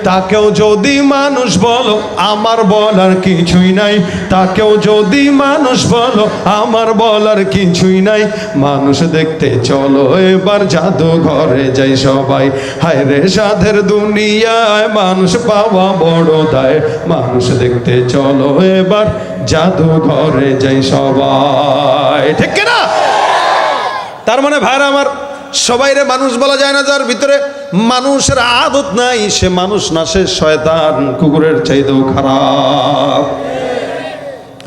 তাকেও যদি মানুষ বলো আমার বলার কিছুই নাই, তাকেও যদি মানুষ বলো আমার বলার কিছুই নাই। মানুষ দেখতে চলো এবার জাদু ঘরে যাই সবাই, হায় রে সাধের দুনিয়ায় মানুষ পাওয়া বড় দায়। মানুষ দেখতে চলো এবার জাদু ঘরে যাই সবাই, ঠিক কিনা? তার মানে ভাইরা আমার, সবাই রে মানুষ বলা যায় না, যার ভিতরে মানুষের আদত নাই সে মানুষ না, সে শয়তান, কুকুরের চাইতেও খারাপ।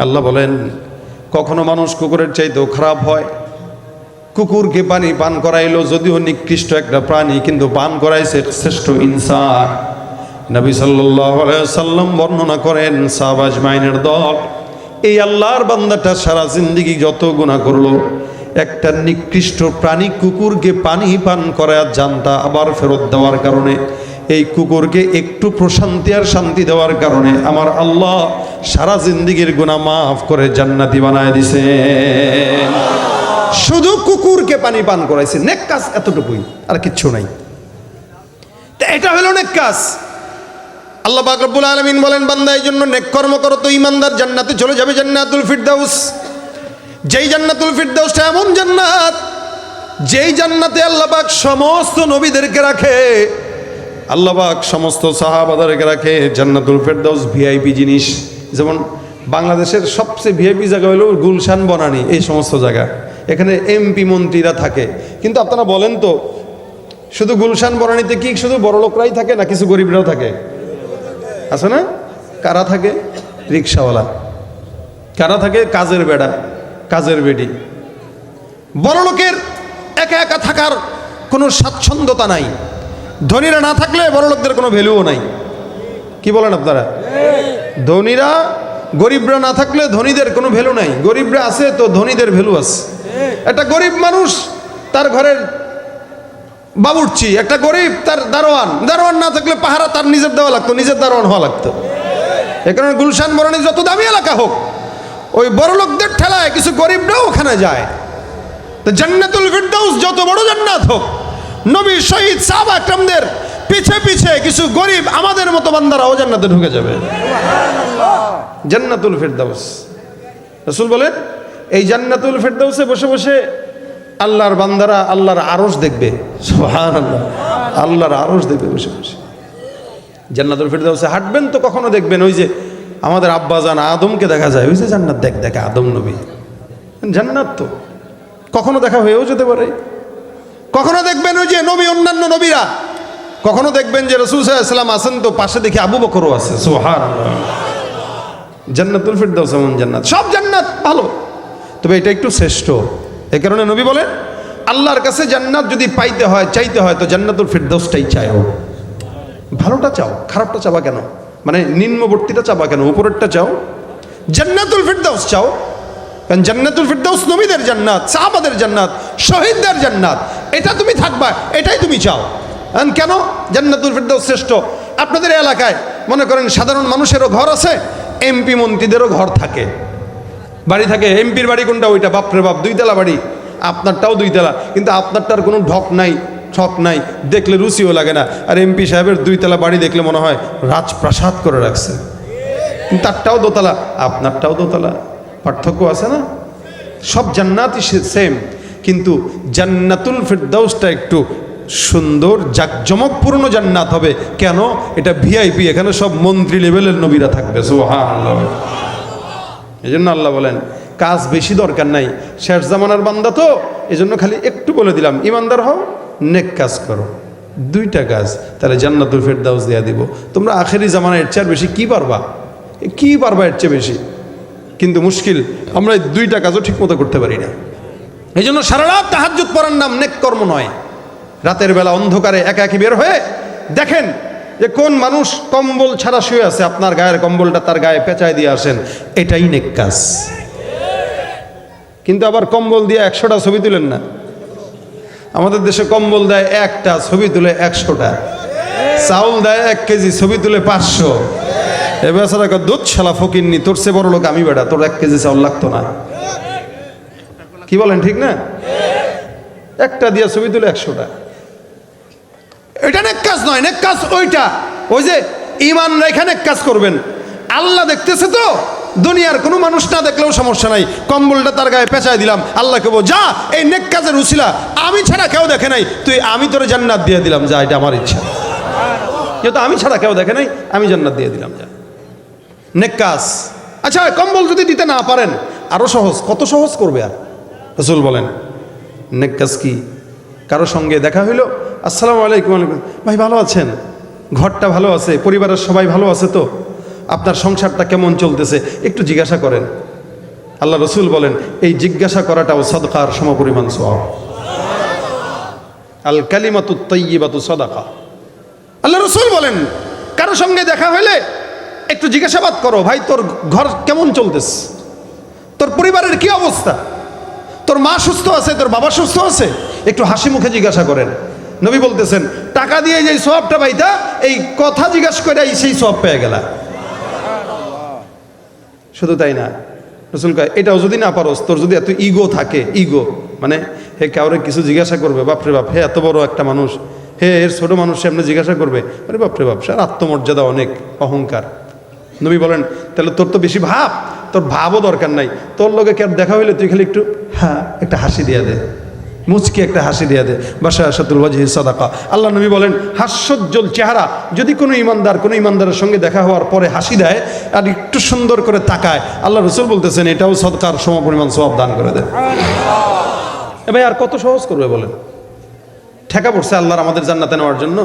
আল্লাহ বলেন কখনো মানুষ কুকুরের চাইতেও খারাপ হয়। কুকুরকে পানি পান করাইলো, যদিও নিকৃষ্ট একটা প্রাণী, কিন্তু পান করাইছে শ্রেষ্ঠ ইনসান। নবী সাল্লাল্লাহু আলাইহি ওয়াসাল্লাম বর্ণনা করেন, সাহাবা আজমাইনের দল, এই আল্লাহর বান্দাটা সারা জিন্দেগি যত গুনাহ করলো, একটা নিকৃষ্ট প্রাণী কুকুরকে পানি পান করায় জানতা আবার ফেরত দেওয়ার কারণে, এই কুকুরকে একটু প্রশান্তি আর শান্তি দেওয়ার কারণে আমার আল্লাহ সারা জিন্দেগির গুনাহ মাফ করে জান্নাতি বানায় দিছে। শুধু কুকুরকে পানি পান করাইছে, নেক কাজ এতটুকুই, আর কিচ্ছু নাই। তা এটা হলো নেক কাজ। আল্লাহ পাক রব্বুল আলামিন বলেন, বান্দা এই জন্য নেক কর্ম করো তো ঈমানদার জান্নাতে চলে যাবে, জান্নাতুল ফিরদাউস। যেই জান্নাতুল ফিরদাউসটা এমন জান্নাত, যেই জান্নাতে আল্লাহ পাক সমস্ত নবীদেরকে রাখে, আল্লাহ পাক সমস্ত সাহাবাদেরকে রাখে। জান্নাতুল ফিরদাউস ভিআইপি জিনিস। যেমন বাংলাদেশের সবচেয়ে ভিআইপি জায়গা হলো গুলশান, বনানী, এই সমস্ত জায়গা। এখানে এমপি মন্ত্রীরা থাকে। কিন্তু আপনারা বলেন তো, শুধু গুলশান বনানীতে কি শুধু বড় লোকরাই থাকে না কিছু গরিবরাও থাকে? আছে না? কারা থাকে? রিক্সাওয়ালা। কারা থাকে? কাজের বেড়া, কাজের বেডি। বড় লোকের একা একা থাকার কোনো স্বাচ্ছন্দ্যতা নাই। ধনীরা না থাকলে বড় লোকদের কোনো ভ্যালুও নাই। কি বলেন আপনারা? ধনীরা, গরিবরা না থাকলে ধনীদের কোনো ভ্যালু নাই। গরিবরা আছে তো ধনীদের ভ্যালু আছে। একটা গরিব মানুষ তার ঘরের বাবুর্চি, একটা গরিব তার দারোয়ান, দারোয়ান না থাকলে পাহারা তার নিজের দেওয়া লাগতো, নিজের দারোয়ান হওয়া লাগতো। এ কারণে গুলশান বনানী যত দামি এলাকা হোক, ওই বড় লোকদের ঠেলায় কিছু গরিবরাও ওখানে যায়। তো জান্নাতুল ফিরদাউস যত বড় জান্নাত হোক, নবী শহীদ সাহাবা একরামদের পিছে পিছে কিছু গরিব আমাদের মতো বান্দারাও জান্নাতে ঢুকে যাবে। জান্নাতুল ফিরদাউস। রাসূল বলেন, এই জান্নাতুল ফিরদাউসে বসে বসে আল্লাহর বান্দারা আল্লাহর আরশ দেখবে। সুবহানাল্লাহ, আল্লাহর আরশ দেখবে বসে বসে। জান্নাতুল ফিরদাউসে হাঁটবেন তো কখনো দেখবেন ওই যে আমাদের আব্বাজান আদমকে দেখা যায়, ওই যে জান্নাত, দেখে আদম নবী, জান্নাত তো কখনো দেখা হয়েও যেতে পারে। কখনো দেখবেন ওই যে নবী, অন্যান্য নবীরা। কখনো দেখবেন যে রাসূল সাল্লাল্লাহু আলাইহি ওয়াসাল্লাম আছেন তো পাশে দেখি আবু বকরও আছে। সুবহানাল্লাহ। জান্নাতুল ফিরদাউস এমন জান্নাত, সব জান্নাত ভালো, তবে এটা একটু শ্রেষ্ঠ। এই কারণে নবী বলেন, আল্লাহর কাছে জান্নাত যদি পাইতে হয়, চাইতে হয়, তো জান্নাতুল ফিরদাউসটাই চাও। ভালোটা চাও, খারাপটা চাবা কেন? মানে নিম্নবর্তীটা চাবা কেন? উপরেরটা চাও। জান্নাতুল ফিরদাউস চাও, কারণ জান্নাতুল ফিরদাউস নবীদের জান্নাত, সাহাবাদের জান্নাত, শহীদদের জান্নাত। এটা তুমি থাকবা, এটাই তুমি চাও। কেন জান্নাতুল ফিরদাউস শ্রেষ্ঠ? আপনাদের এলাকায় মনে করেন সাধারণ মানুষেরও ঘর আছে, এমপি মন্ত্রীদেরও ঘর থাকে, বাড়ি থাকে। এমপির বাড়ি কোনটা? ওইটা, বাপরে বাপ, 2 তলা বাড়ি। আপনারটাও 2 তলা, কিন্তু আপনারটার কোনো ঢক নাই, শখ নাই, দেখলে রুচিও লাগে না। আর এমপি সাহেবের 2 তলা বাড়ি দেখলে মনে হয় রাজপ্রাসাদ করে রাখছে, তারটাও দোতলা, আপনারটাও দোতলা, পার্থক্য আছে না? সব জান্নাতই সেম, কিন্তু জান্নাতুল ফেরদাউসটা একটু সুন্দর জাকজমকপূর্ণ জান্নাত হবে। কেন? এটা ভিআইপি, এখানে সব মন্ত্রী লেভেলের নবীরা থাকবে। সুবহানাল্লাহ। এই জন্য আল্লাহ বলেন কাজ বেশি দরকার নাই, শেষ জামানার বান্দা তো, এই জন্য খালি একটু বলে দিলাম, ইমানদার হও, নেক কাজ করো, 2টা কাজ, তাহলে জান্নাতুল ফেরদাউস দেয়া দিব। তোমরা আখেরি জামানায় এর চেয়ে বেশি কি পারবা? কি পারবা এর চেয়ে বেশি? কিন্তু মুশকিল, আমরা এই 2টা কাজও ঠিক মতো করতে পারি না। এই জন্য সারা রাত তাহাজ্জুদ পড়ার নাম নেক কর্ম নয়। রাতের বেলা অন্ধকারে একাকী বের হয়ে দেখেন যে কোন মানুষ কম্বল ছাড়া শুয়ে আছে, আপনার গায়ের কম্বলটা তার গায়ে পেঁচায় দিয়ে আসেন, এটাই নেক কাজ। কিন্তু আবার কম্বল দিয়ে 100টা ছবি তুলেন না। আমাদের দেশে কম্বল দেয় 1টা, ছবি তুলে 100টা। চাউল দেয় 1 কেজি, ছবি তুলে 500। এ বেচারা দুধ শালা ফকিরনি, তোর চেয়ে বড় লোক আমি বেটা, তোর 1 কেজি চাউল লাগতো না। কি বলেন, ঠিক না? 1টা দিয়ে ছবি তুলে 100টা। এটা নেক কাজ নয়, নেক কাজ ওইটা, ওই যে ঈমান রেখে নেক কাজ করবেন। আল্লাহ দেখতেছে তো, দুনিয়ার কোনো মানুষ না দেখলেও সমস্যা নাই, কম্বলটা তার গায়ে পেঁচায় দিলাম, আল্লাহকে বল যা, এই নেক কাজের উছিলা, আমি ছাড়া কেউ দেখে নাই, তুই, আমি তোরে জান্নাত দিয়ে দিলাম, যা, এটা আমার ইচ্ছা, যেহেতু আমি ছাড়া কেউ দেখে নাই, আমি জান্নাত দিয়ে দিলাম, যা, নেক কাজ। আচ্ছা, কম্বল যদি দিতে না পারেন, আরো সহজ, কত সহজ করবে আর? রাসূল বলেন নেক কাজ কি? কারো সঙ্গে দেখা হইলো, আসসালামু আলাইকুম, ভাই ভালো আছেন? ঘরটা ভালো আছে? পরিবারের সবাই ভালো আছে তো? আপনার সংসারটা কেমন চলতেছে? একটু জিজ্ঞাসা করেন। আল্লাহ রসুল বলেন এই জিজ্ঞাসা করাটাও সাদকার সমপরিমাণ সওয়াব। আল কালিমাতুত তাইয়্যিবাতু সাদাকা। আল্লাহ রসুল বলেন কারো সঙ্গে দেখা হইলে একটু জিজ্ঞাসাবাদ করো, ভাই তোর ঘর কেমন চলতেছে, তোর পরিবারের কি অবস্থা, তোর মা সুস্থ আছে, তোর বাবা সুস্থ আছে, একটু হাসি মুখে জিজ্ঞাসা করেন। নবী বলতেছেন টাকা দিয়ে যে সওয়াবটা পাইতা, এই কথা জিজ্ঞাসা করে সেই সওয়াব পেয়ে গেলা। শুধু তাই না, রাসূল কয় এটাও যদি না পারোস, তোর যদি এত ইগো থাকে, ইগো মানে হে কাউরে কিছু জিজ্ঞাসা করবে, বাপরে বাপ, হে এত বড় একটা মানুষ, হে এর ছোট মানুষ সামনে জিজ্ঞাসা করবে, আরে বাপরে বাপ, সে আত্মমর্যাদা অনেক, অহংকার। নবী বলেন তাহলে তোর তো বেশি ভাব, তোর ভাবও দরকার নাই, তোর লগে কে দেখা হইলে তুই খালি একটু হ্যাঁ একটা হাসি দিয়ে দে, মুচকি একটা হাসি দিয়ে দে, বাশাশাতুল ওয়াজহি সাদাকা। আল্লাহ নবী বলেন হাস্যোজ্জ্বল চেহারা যদি কোনো ইমানদারের সঙ্গে দেখা হওয়ার পরে হাসি দেয় আর একটু সুন্দর করে তাকায়, আল্লাহ রাসূল বলতেছেন এটাও সদকার সমপরিমাণ সওয়াব দান করে দেয়। ভাই আর কত সহজ করবে বলেন? ঠেকা পড়ছে আল্লাহর আমাদের জান্নাতে নেওয়ার জন্য।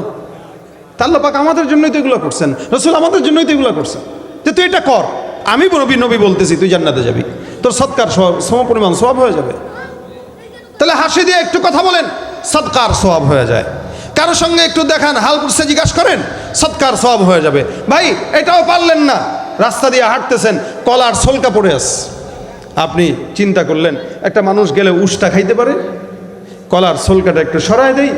তা আল্লাহ পাক আমাদের জন্যই তো এগুলো করছেন, রাসূল আমাদের জন্যই তো এগুলো করছেন, যে তুই এটা কর, আমি নবী বলতেছি তুই জান্নাতে যাবি, তোর সদকার সমপরিমাণ সওয়াব হয়ে যাবে। তাহলে হাসি দিয়ে একটু কথা বলেন, সদকার সওয়াব হয়ে যায়। কারো সঙ্গে একটু দেখান, হাল পুরসে জিজ্ঞাসা করেন, সদকার সওয়াব হয়ে যাবে। ভাই এটাও পারলেন না, রাস্তা দিয়ে হাঁটতেছেন, কলার ছলকা পড়ে আস, আপনি চিন্তা করলেন একটা মানুষ গেলে উষ্টা খাইতে পারে, কলার ছলকাটা একটু সরায় দেই।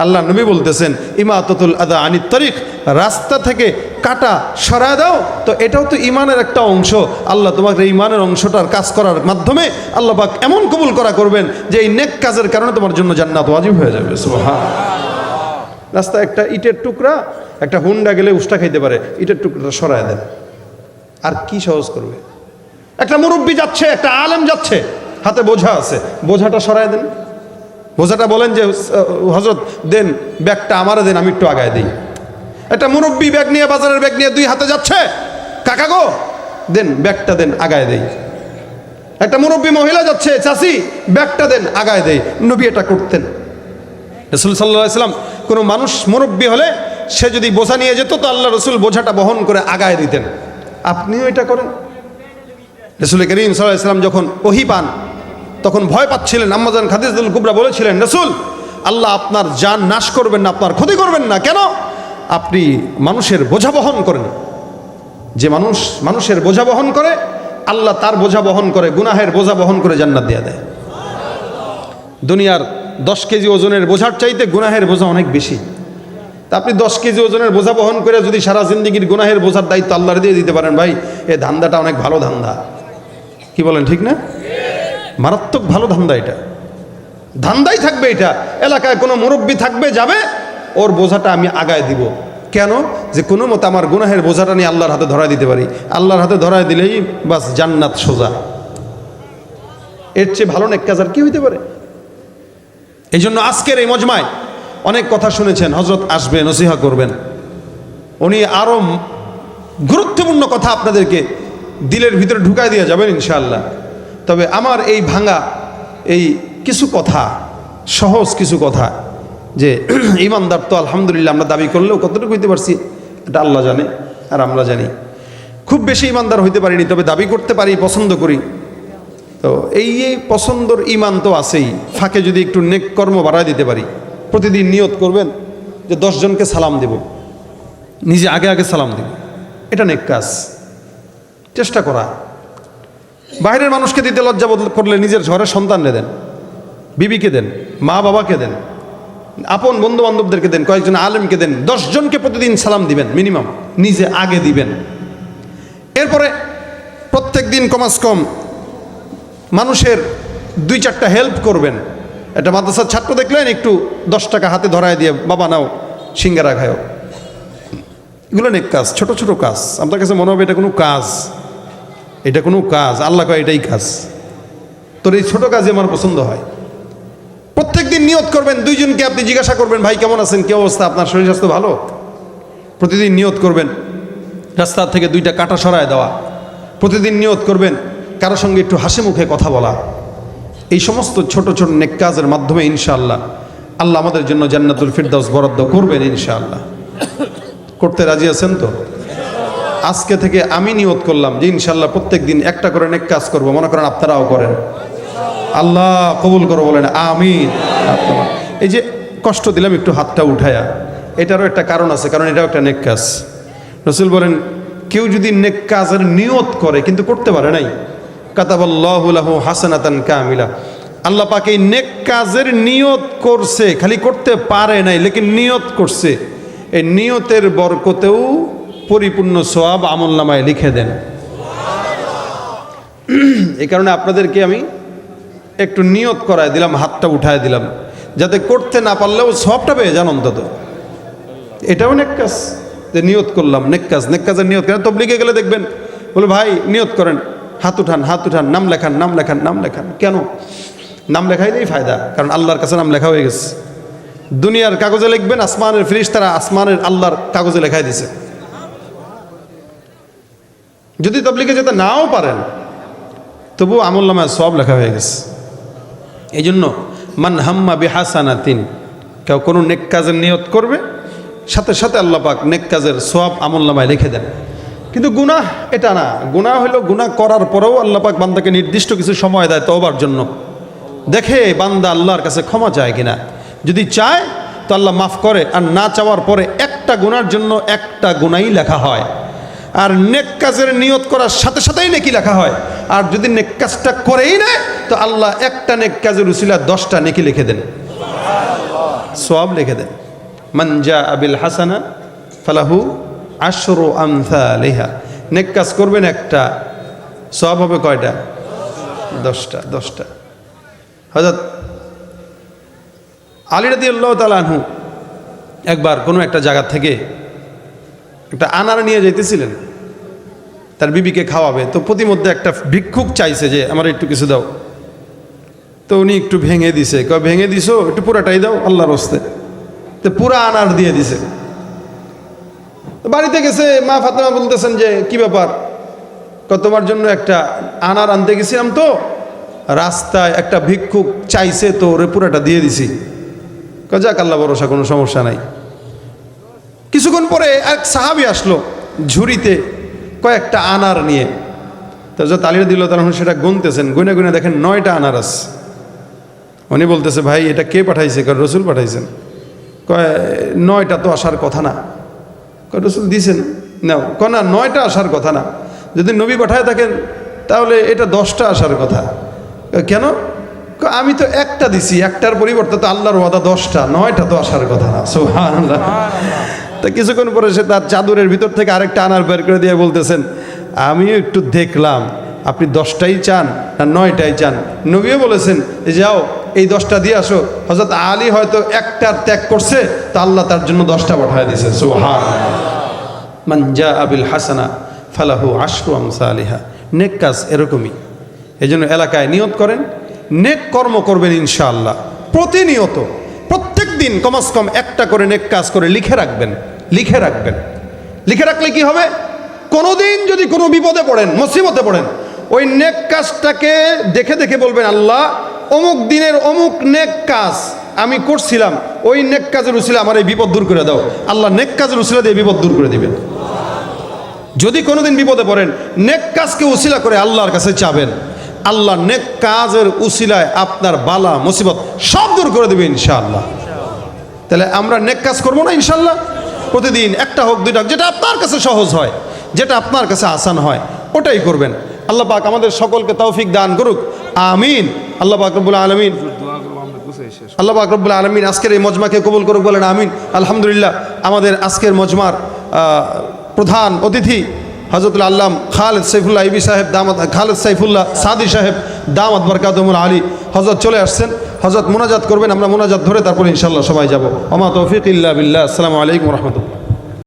আল্লাহ নবী বলতেছেন ইমাতাতুল আদা আনিত তারিক, রাস্তা থেকে কাটা সরায় দাও, তো এটাও তো ইমানের একটা অংশ। আল্লাহ তোমাকে এই ইমানের অংশটার কাজ করার মাধ্যমে আল্লাহ পাক এমন কবুল করবেন যে এই নেক কাজের কারণে তোমার জন্য জান্নাত ওয়াজিব হয়ে যাবে। সুবহানাল্লাহ। রাস্তায় একটা ইটের টুকরা, একটা হুন্ডা গেলে উষ্টা খাইতে পারে, ইটের টুকরাটা সরায় দেন, আর কি সহজ করবে? একটা মুরব্বী যাচ্ছে, একটা আলেম যাচ্ছে, হাতে বোঝা আছে, বোঝাটা সরায় দেন, বোঝাটা বলেন যে হযরত দেন, ব্যাগটা আমারে দেন, আমি একটু আগায় দিই। একটা মুরব্বী ব্যাগ নিয়ে, বাজারের ব্যাগ নিয়ে 2 হাতে যাচ্ছে, কাকা গো দেন, ব্যাগটা দেন, আগায় দেই। একটা মুরব্বী মহিলা যাচ্ছে, চাচি ব্যাগটা দেন, আগায় দেই। নবী এটা করতেন। রাসূল সাল্লাল্লাহু আলাইহি ওয়াসাল্লাম কোনো মানুষ মুরব্বী হলে সে যদি বোঝা নিয়ে যেত, তো আল্লাহ রাসূল বোঝাটা বহন করে আগায় দিতেন। আপনিও এটা করেন। রাসূল করিম সাল্লাল্লাহু আলাইহি ওয়াসাল্লাম যখন ওহী পান তখন ভয় পাচ্ছিলেন। আম্মা জান খাদিজাতুল কুবরা বলেছিলেন রাসূল আল্লাহ আপনার জান নাশ করবেন না, আপনার ক্ষতি করবেন না, কেন? আপনি মানুষের বোঝা বহন করেন। যে মানুষের বোঝা বহন করে, আল্লাহ তার বোঝা বহন করে, গুনাহের বোঝা বহন করে জান্নাত দিয়ে দেয়। দুনিয়ার 10 কেজি ওজনের বোঝার চাইতে গুনাহের বোঝা অনেক বেশি। তা আপনি 10 কেজি ওজনের বোঝা বহন করে যদি সারা জিন্দেগির গুনাহের বোঝার দায়িত্ব আল্লাহর দিয়ে দিতে পারেন, ভাই এই ধান্দাটা অনেক ভালো ধান্দা। কি বলেন, ঠিক না? মারাত্মক ভালো ধান্দা এটা। ধান্দাই থাকবে এটা, এলাকায় কোনো মুরব্বী থাকবে যাবে, ওর বোঝাটা আমি আগায় দিব। কেন? যে কোনো মতো আমার গুনাহের বোঝাটা নিয়ে আল্লাহর হাতে ধরায় দিতে পারি। আল্লাহর হাতে ধরায় দিলেই বাস জান্নাত সোজা। এর চেয়ে ভালো নেক কাজ আর কি হইতে পারে? এই জন্য আজকের এই মজমায় অনেক কথা শুনেছেন, হযরত আসবে নসিহা করবেন, উনি আরো গুরুত্বপূর্ণ কথা আপনাদেরকে দিলের ভিতরে ঢুকায় দিয়ে যাবেন ইনশাআল্লাহ। তবে আমার এই ভাঙা এই কিছু কথা, সহজ কিছু কথা, যে ইমানদার তো আলহামদুলিল্লাহ আমরা দাবি করলেও কতটুকু হইতে পারছি এটা আল্লাহ জানে আর আমরা জানি। খুব বেশি ইমানদার হইতে পারিনি, তবে দাবি করতে পারি, পছন্দ করি। তো এই পছন্দর ইমান তো আছেই, ফাঁকে যদি একটু নেক কর্ম বাড়ায় দিতে পারি। প্রতিদিন নিয়ত করবেন যে 10 জনকে সালাম দেব, নিজে আগে আগে সালাম দেব, এটা নেক কাজ। চেষ্টা করা, বাইরের মানুষকে দিতে লজ্জা বোধ করলে নিজের ঘরের সন্তানরে দেন, বিবিকে দেন, মা বাবাকে দেন, আপন বন্ধু বান্ধবদেরকে দেন, কয়েকজন আলেমকে দেন। 10 জনকে প্রতিদিন সালাম দিবেন মিনিমাম, নিজে আগে দিবেন। এরপরে প্রত্যেক দিন কমাস কম মানুষের 2-4টা হেল্প করবেন। একটা মাদ্রাসার ছাত্র দেখলেন, একটু 10 টাকা হাতে ধরায় দিয়ে, বাবা নাও সিঙ্গারা খাও। এগুলো নেক কাজ, ছোট ছোট কাজ। আপনার কাছে মনে হবে এটা কোনো কাজ, এটা কোনো কাজ, আল্লাহ কয় এটাই কাজ। তোর এই ছোট কাজে আমার পছন্দ হয়। প্রত্যেক দিন নিয়ত করবেন, 2 জনকে আপনি জিজ্ঞাসা করবেন, ভাই কেমন আছেন, কি অবস্থা, আপনার শরীর স্বাস্থ্য ভালো? প্রতিদিন নিয়ত করবেন রাস্তা থেকে 2টা কাঁটা সরায় দেওয়া। প্রতিদিন নিয়ত করবেন কারো সঙ্গে একটু হাসি মুখে কথা বলা। এই সমস্ত ছোট ছোট নেক কাজের মাধ্যমে ইনশাআল্লাহ আল্লাহ আমাদের জন্য জান্নাতুল ফিরদাউস বরাদ্দ করবেন ইনশাআল্লাহ। করতে রাজি আছেন তো? আজকে থেকে আমি নিয়ত করলাম যে ইনশাআল্লাহ প্রত্যেক দিন একটা করে নেক কাজ করব। মনে করেন আপনারাও করেন, আল্লাহ কবুল করো, বলেন আমিন। এই যে কষ্ট দিলাম একটু হাতটা উঠায়া, এটারও একটা কারণ আছে, কারণ এটাও একটা নেক কাজ। রাসূল বলেন, কেউ যদি নেক কাজের নিয়ত করে কিন্তু করতে পারে নাই, কাতাবাল্লাহু লাহু হাসানাতান কামিলা, আল্লাহ পাক এই নেক কাজের নিয়ত করছে, খালি করতে পারে নাই, লেকিন নিয়ত করছে, এই নিয়তের বরকতেও পরিপূর্ণ সওয়াব আমলনামায় লিখে দেন। এই কারণে আপনাদেরকে আমি একটু নিয়ত করায় দিলাম, হাতটা উঠায় দিলাম, যাতে করতে না পারলেও সওয়াবটা পেয়ে যান অন্তত। এটাও নেক কাজ, যে নিয়ত করলাম, নেক কাজ। নেক কাজের নিয়ত করেন। তবলিগে গেলে দেখবেন বলে, ভাই নিয়ত করেন, হাত উঠান, হাত উঠান, নাম লেখান, নাম লেখান, নাম লেখান। কেন? নাম লেখাইলেই ফায়দা, কারণ আল্লাহর কাছে নাম লেখা হয়ে গেছে। দুনিয়ার কাগজে লিখবেন, আসমানের ফেরেশতারা আসমানের আল্লাহর কাগজে লেখাই দিছে। যদি তবলিগে যেতে নাও পারেন তবু আমলনামায় সওয়াব লেখা হয়ে গেছে। এই জন্য মান হাম্মা বিহাসানাতিন, কেউ কোনো নেক কাজের নিয়ত করবে, সাথে সাথে আল্লাহ পাক নেক কাজের সওয়াব আমলনামায় লিখে দেন। কিন্তু গুনাহ এটা না, গুনাহ হলো গুনাহ করার পরেও আল্লাহ পাক বান্দাকে নির্দিষ্ট কিছু সময় দেয় তওবার জন্য, দেখে বান্দা আল্লাহর কাছে ক্ষমা চায় কিনা। যদি চায় তো আল্লাহ মাফ করে, আর না চাওয়ার পরে একটা গুনার জন্য একটা গুনাই লেখা হয়। আর নেক কাজের নিয়ত করার সাথে সাথেই নেকি লেখা হয়। আর যদি নেক কাজটা করেই না তো আল্লাহ একটা নেক কাজের উসিলা 10টা নেকি লিখে দেন, সওয়াব লিখে দেন। মান জাআ বিল হাসানা ফালাহু আশরু আমসালিহা। নেক কাজ করবেন একটা, সওয়াব হবে কয়টা? 10টা। হযরত আলী রাদিয়াল্লাহু তাআলা আনহু একবার কোনো একটা জায়গা থেকে একটা আনার নিয়ে যাইতেছিলেন, তার বিবিকে খাওয়াবে। তো প্রতিমধ্যে একটা ভিক্ষুক চাইছে যে আমার একটু কিছু দাও। তো উনি একটু ভেঙে দিছে, কয় ভেঙে দিছো, একটু পুরাটাই দাও আল্লাহর হস্তে। তো পুরা আনার দিয়ে দিছে। বাড়িতে গেছে, মা ফাতেমা বলতেছেন যে কি ব্যাপার? তোমার জন্য একটা আনার আনতে গেছিলাম, তো রাস্তায় একটা ভিক্ষুক চাইছে, তো ওরে পুরাটা দিয়ে দিছি। যাক আল্লাহ ভরসা, কোনো সমস্যা নাই। কিছুক্ষণ পরে এক সাহাবী আসলো ঝুড়িতে কয়েকটা আনার নিয়ে। তো যত আলী রাদিয়াল্লাহু তাআলা সেটা গুনতেছেন, গুনে গুনে দেখেন 9টা আনার আছে। উনি বলতেছে, ভাই এটা কে পাঠাইছে? কয় রসুল পাঠাইছেন। কয় 9টা তো আসার কথা না। কয় রসুল দিয়েছেন নাও। কয় না, 9টা আসার কথা না, যদি নবী পাঠায় থাকেন তাহলে এটা 10টা আসার কথা। কেন? আমি তো একটা দিছি, একটার পরিবর্তে তো আল্লাহর ওয়াদা 10টা, 9টা তো আসার কথা না। সুবহানাল্লাহ। তা কিছুক্ষণ পরে সে তার চাদরের ভিতর থেকে আরেকটা আনার বের করে দিয়ে বলতেছেন, আমিও একটু দেখলাম আপনি 10টাই চান না 9টাই চান। নবীও বলেছেন যাও এই 10টা দিয়ে আসো। হযরত আলী হয়তো একটার ত্যাগ করছে, তা আল্লাহ তার জন্য 10টা পাঠিয়ে দিয়েছে। সুবহানাল্লাহ। মান জাআ বিল হাসানা ফালাহু আশরু আমসালিহা। নেক কাজ এরকমই। এই জন্য এলাকায় নিয়ত করেন, নেক কর্ম করবেন ইনশাআল্লাহ। প্রতিনিয়ত প্রত্যেক দিন কমাস কম একটা করে নেক কাজ করে লিখে রাখবেন। লিখে রাখবেন। লিখে রাখলে কি হবে, কোনোদিন যদি কোনো বিপদে পড়েন, মুসিবতে পড়েন, ওই নেক কাজটাকে দেখে দেখে বলবেন, আল্লাহ অমুক দিনের অমুক নেক কাজ আমি করছিলাম, ওই নেক কাজের উসিলা আমার এই বিপদ দূর করে দাও। আল্লাহ নেক কাজের উসিলা দিয়ে বিপদ দূর করে দিবেন। যদি কোনোদিন বিপদে পড়েন, নেক কাজকে উসিলা করে আল্লাহর কাছে চাবেন, আল্লাহ নেক কাজের উসিলায় আপনার বালা মুসিবত সব দূর করে দেবে ইনশাআল্লাহ। তাহলে আমরা নেক কাজ করবো না ইনশাআল্লাহ? প্রতিদিন একটা হোক, দুইটা হোক, যেটা আপনার কাছে সহজ হয়, যেটা আপনার কাছে আসান হয়, ওটাই করবেন। আল্লাহ পাক আমাদের সকলকে তৌফিক দান করুক, আমিন। আল্লাহ পাক রব্বুল আলামিন, আল্লাহ পাক রব্বুল আলামিন আজকের এই মজমাকে কবুল করুক, বলেন আমিন। আলহামদুলিল্লাহ, আমাদের আজকের মজমার প্রধান অতিথি হযরতুল আল্লাম খালেদ সাইফুল্লাহ ইবি সাহেব দামাত, খালেদ সাইফুল্লাহ সাদি সাহেব দামাত বরকাতুহুল আলী হযরত চলে আসছেন। হযরত মোনাজাত করবেন, আমরা মোনাজাত ধরে তারপরে ইনশাআল্লাহ সবাই যাব। ওমা তৌফিক ইল্লা বিল্লাহ। আসসালামু আলাইকুম ওয়া রাহমাতুল্লাহ।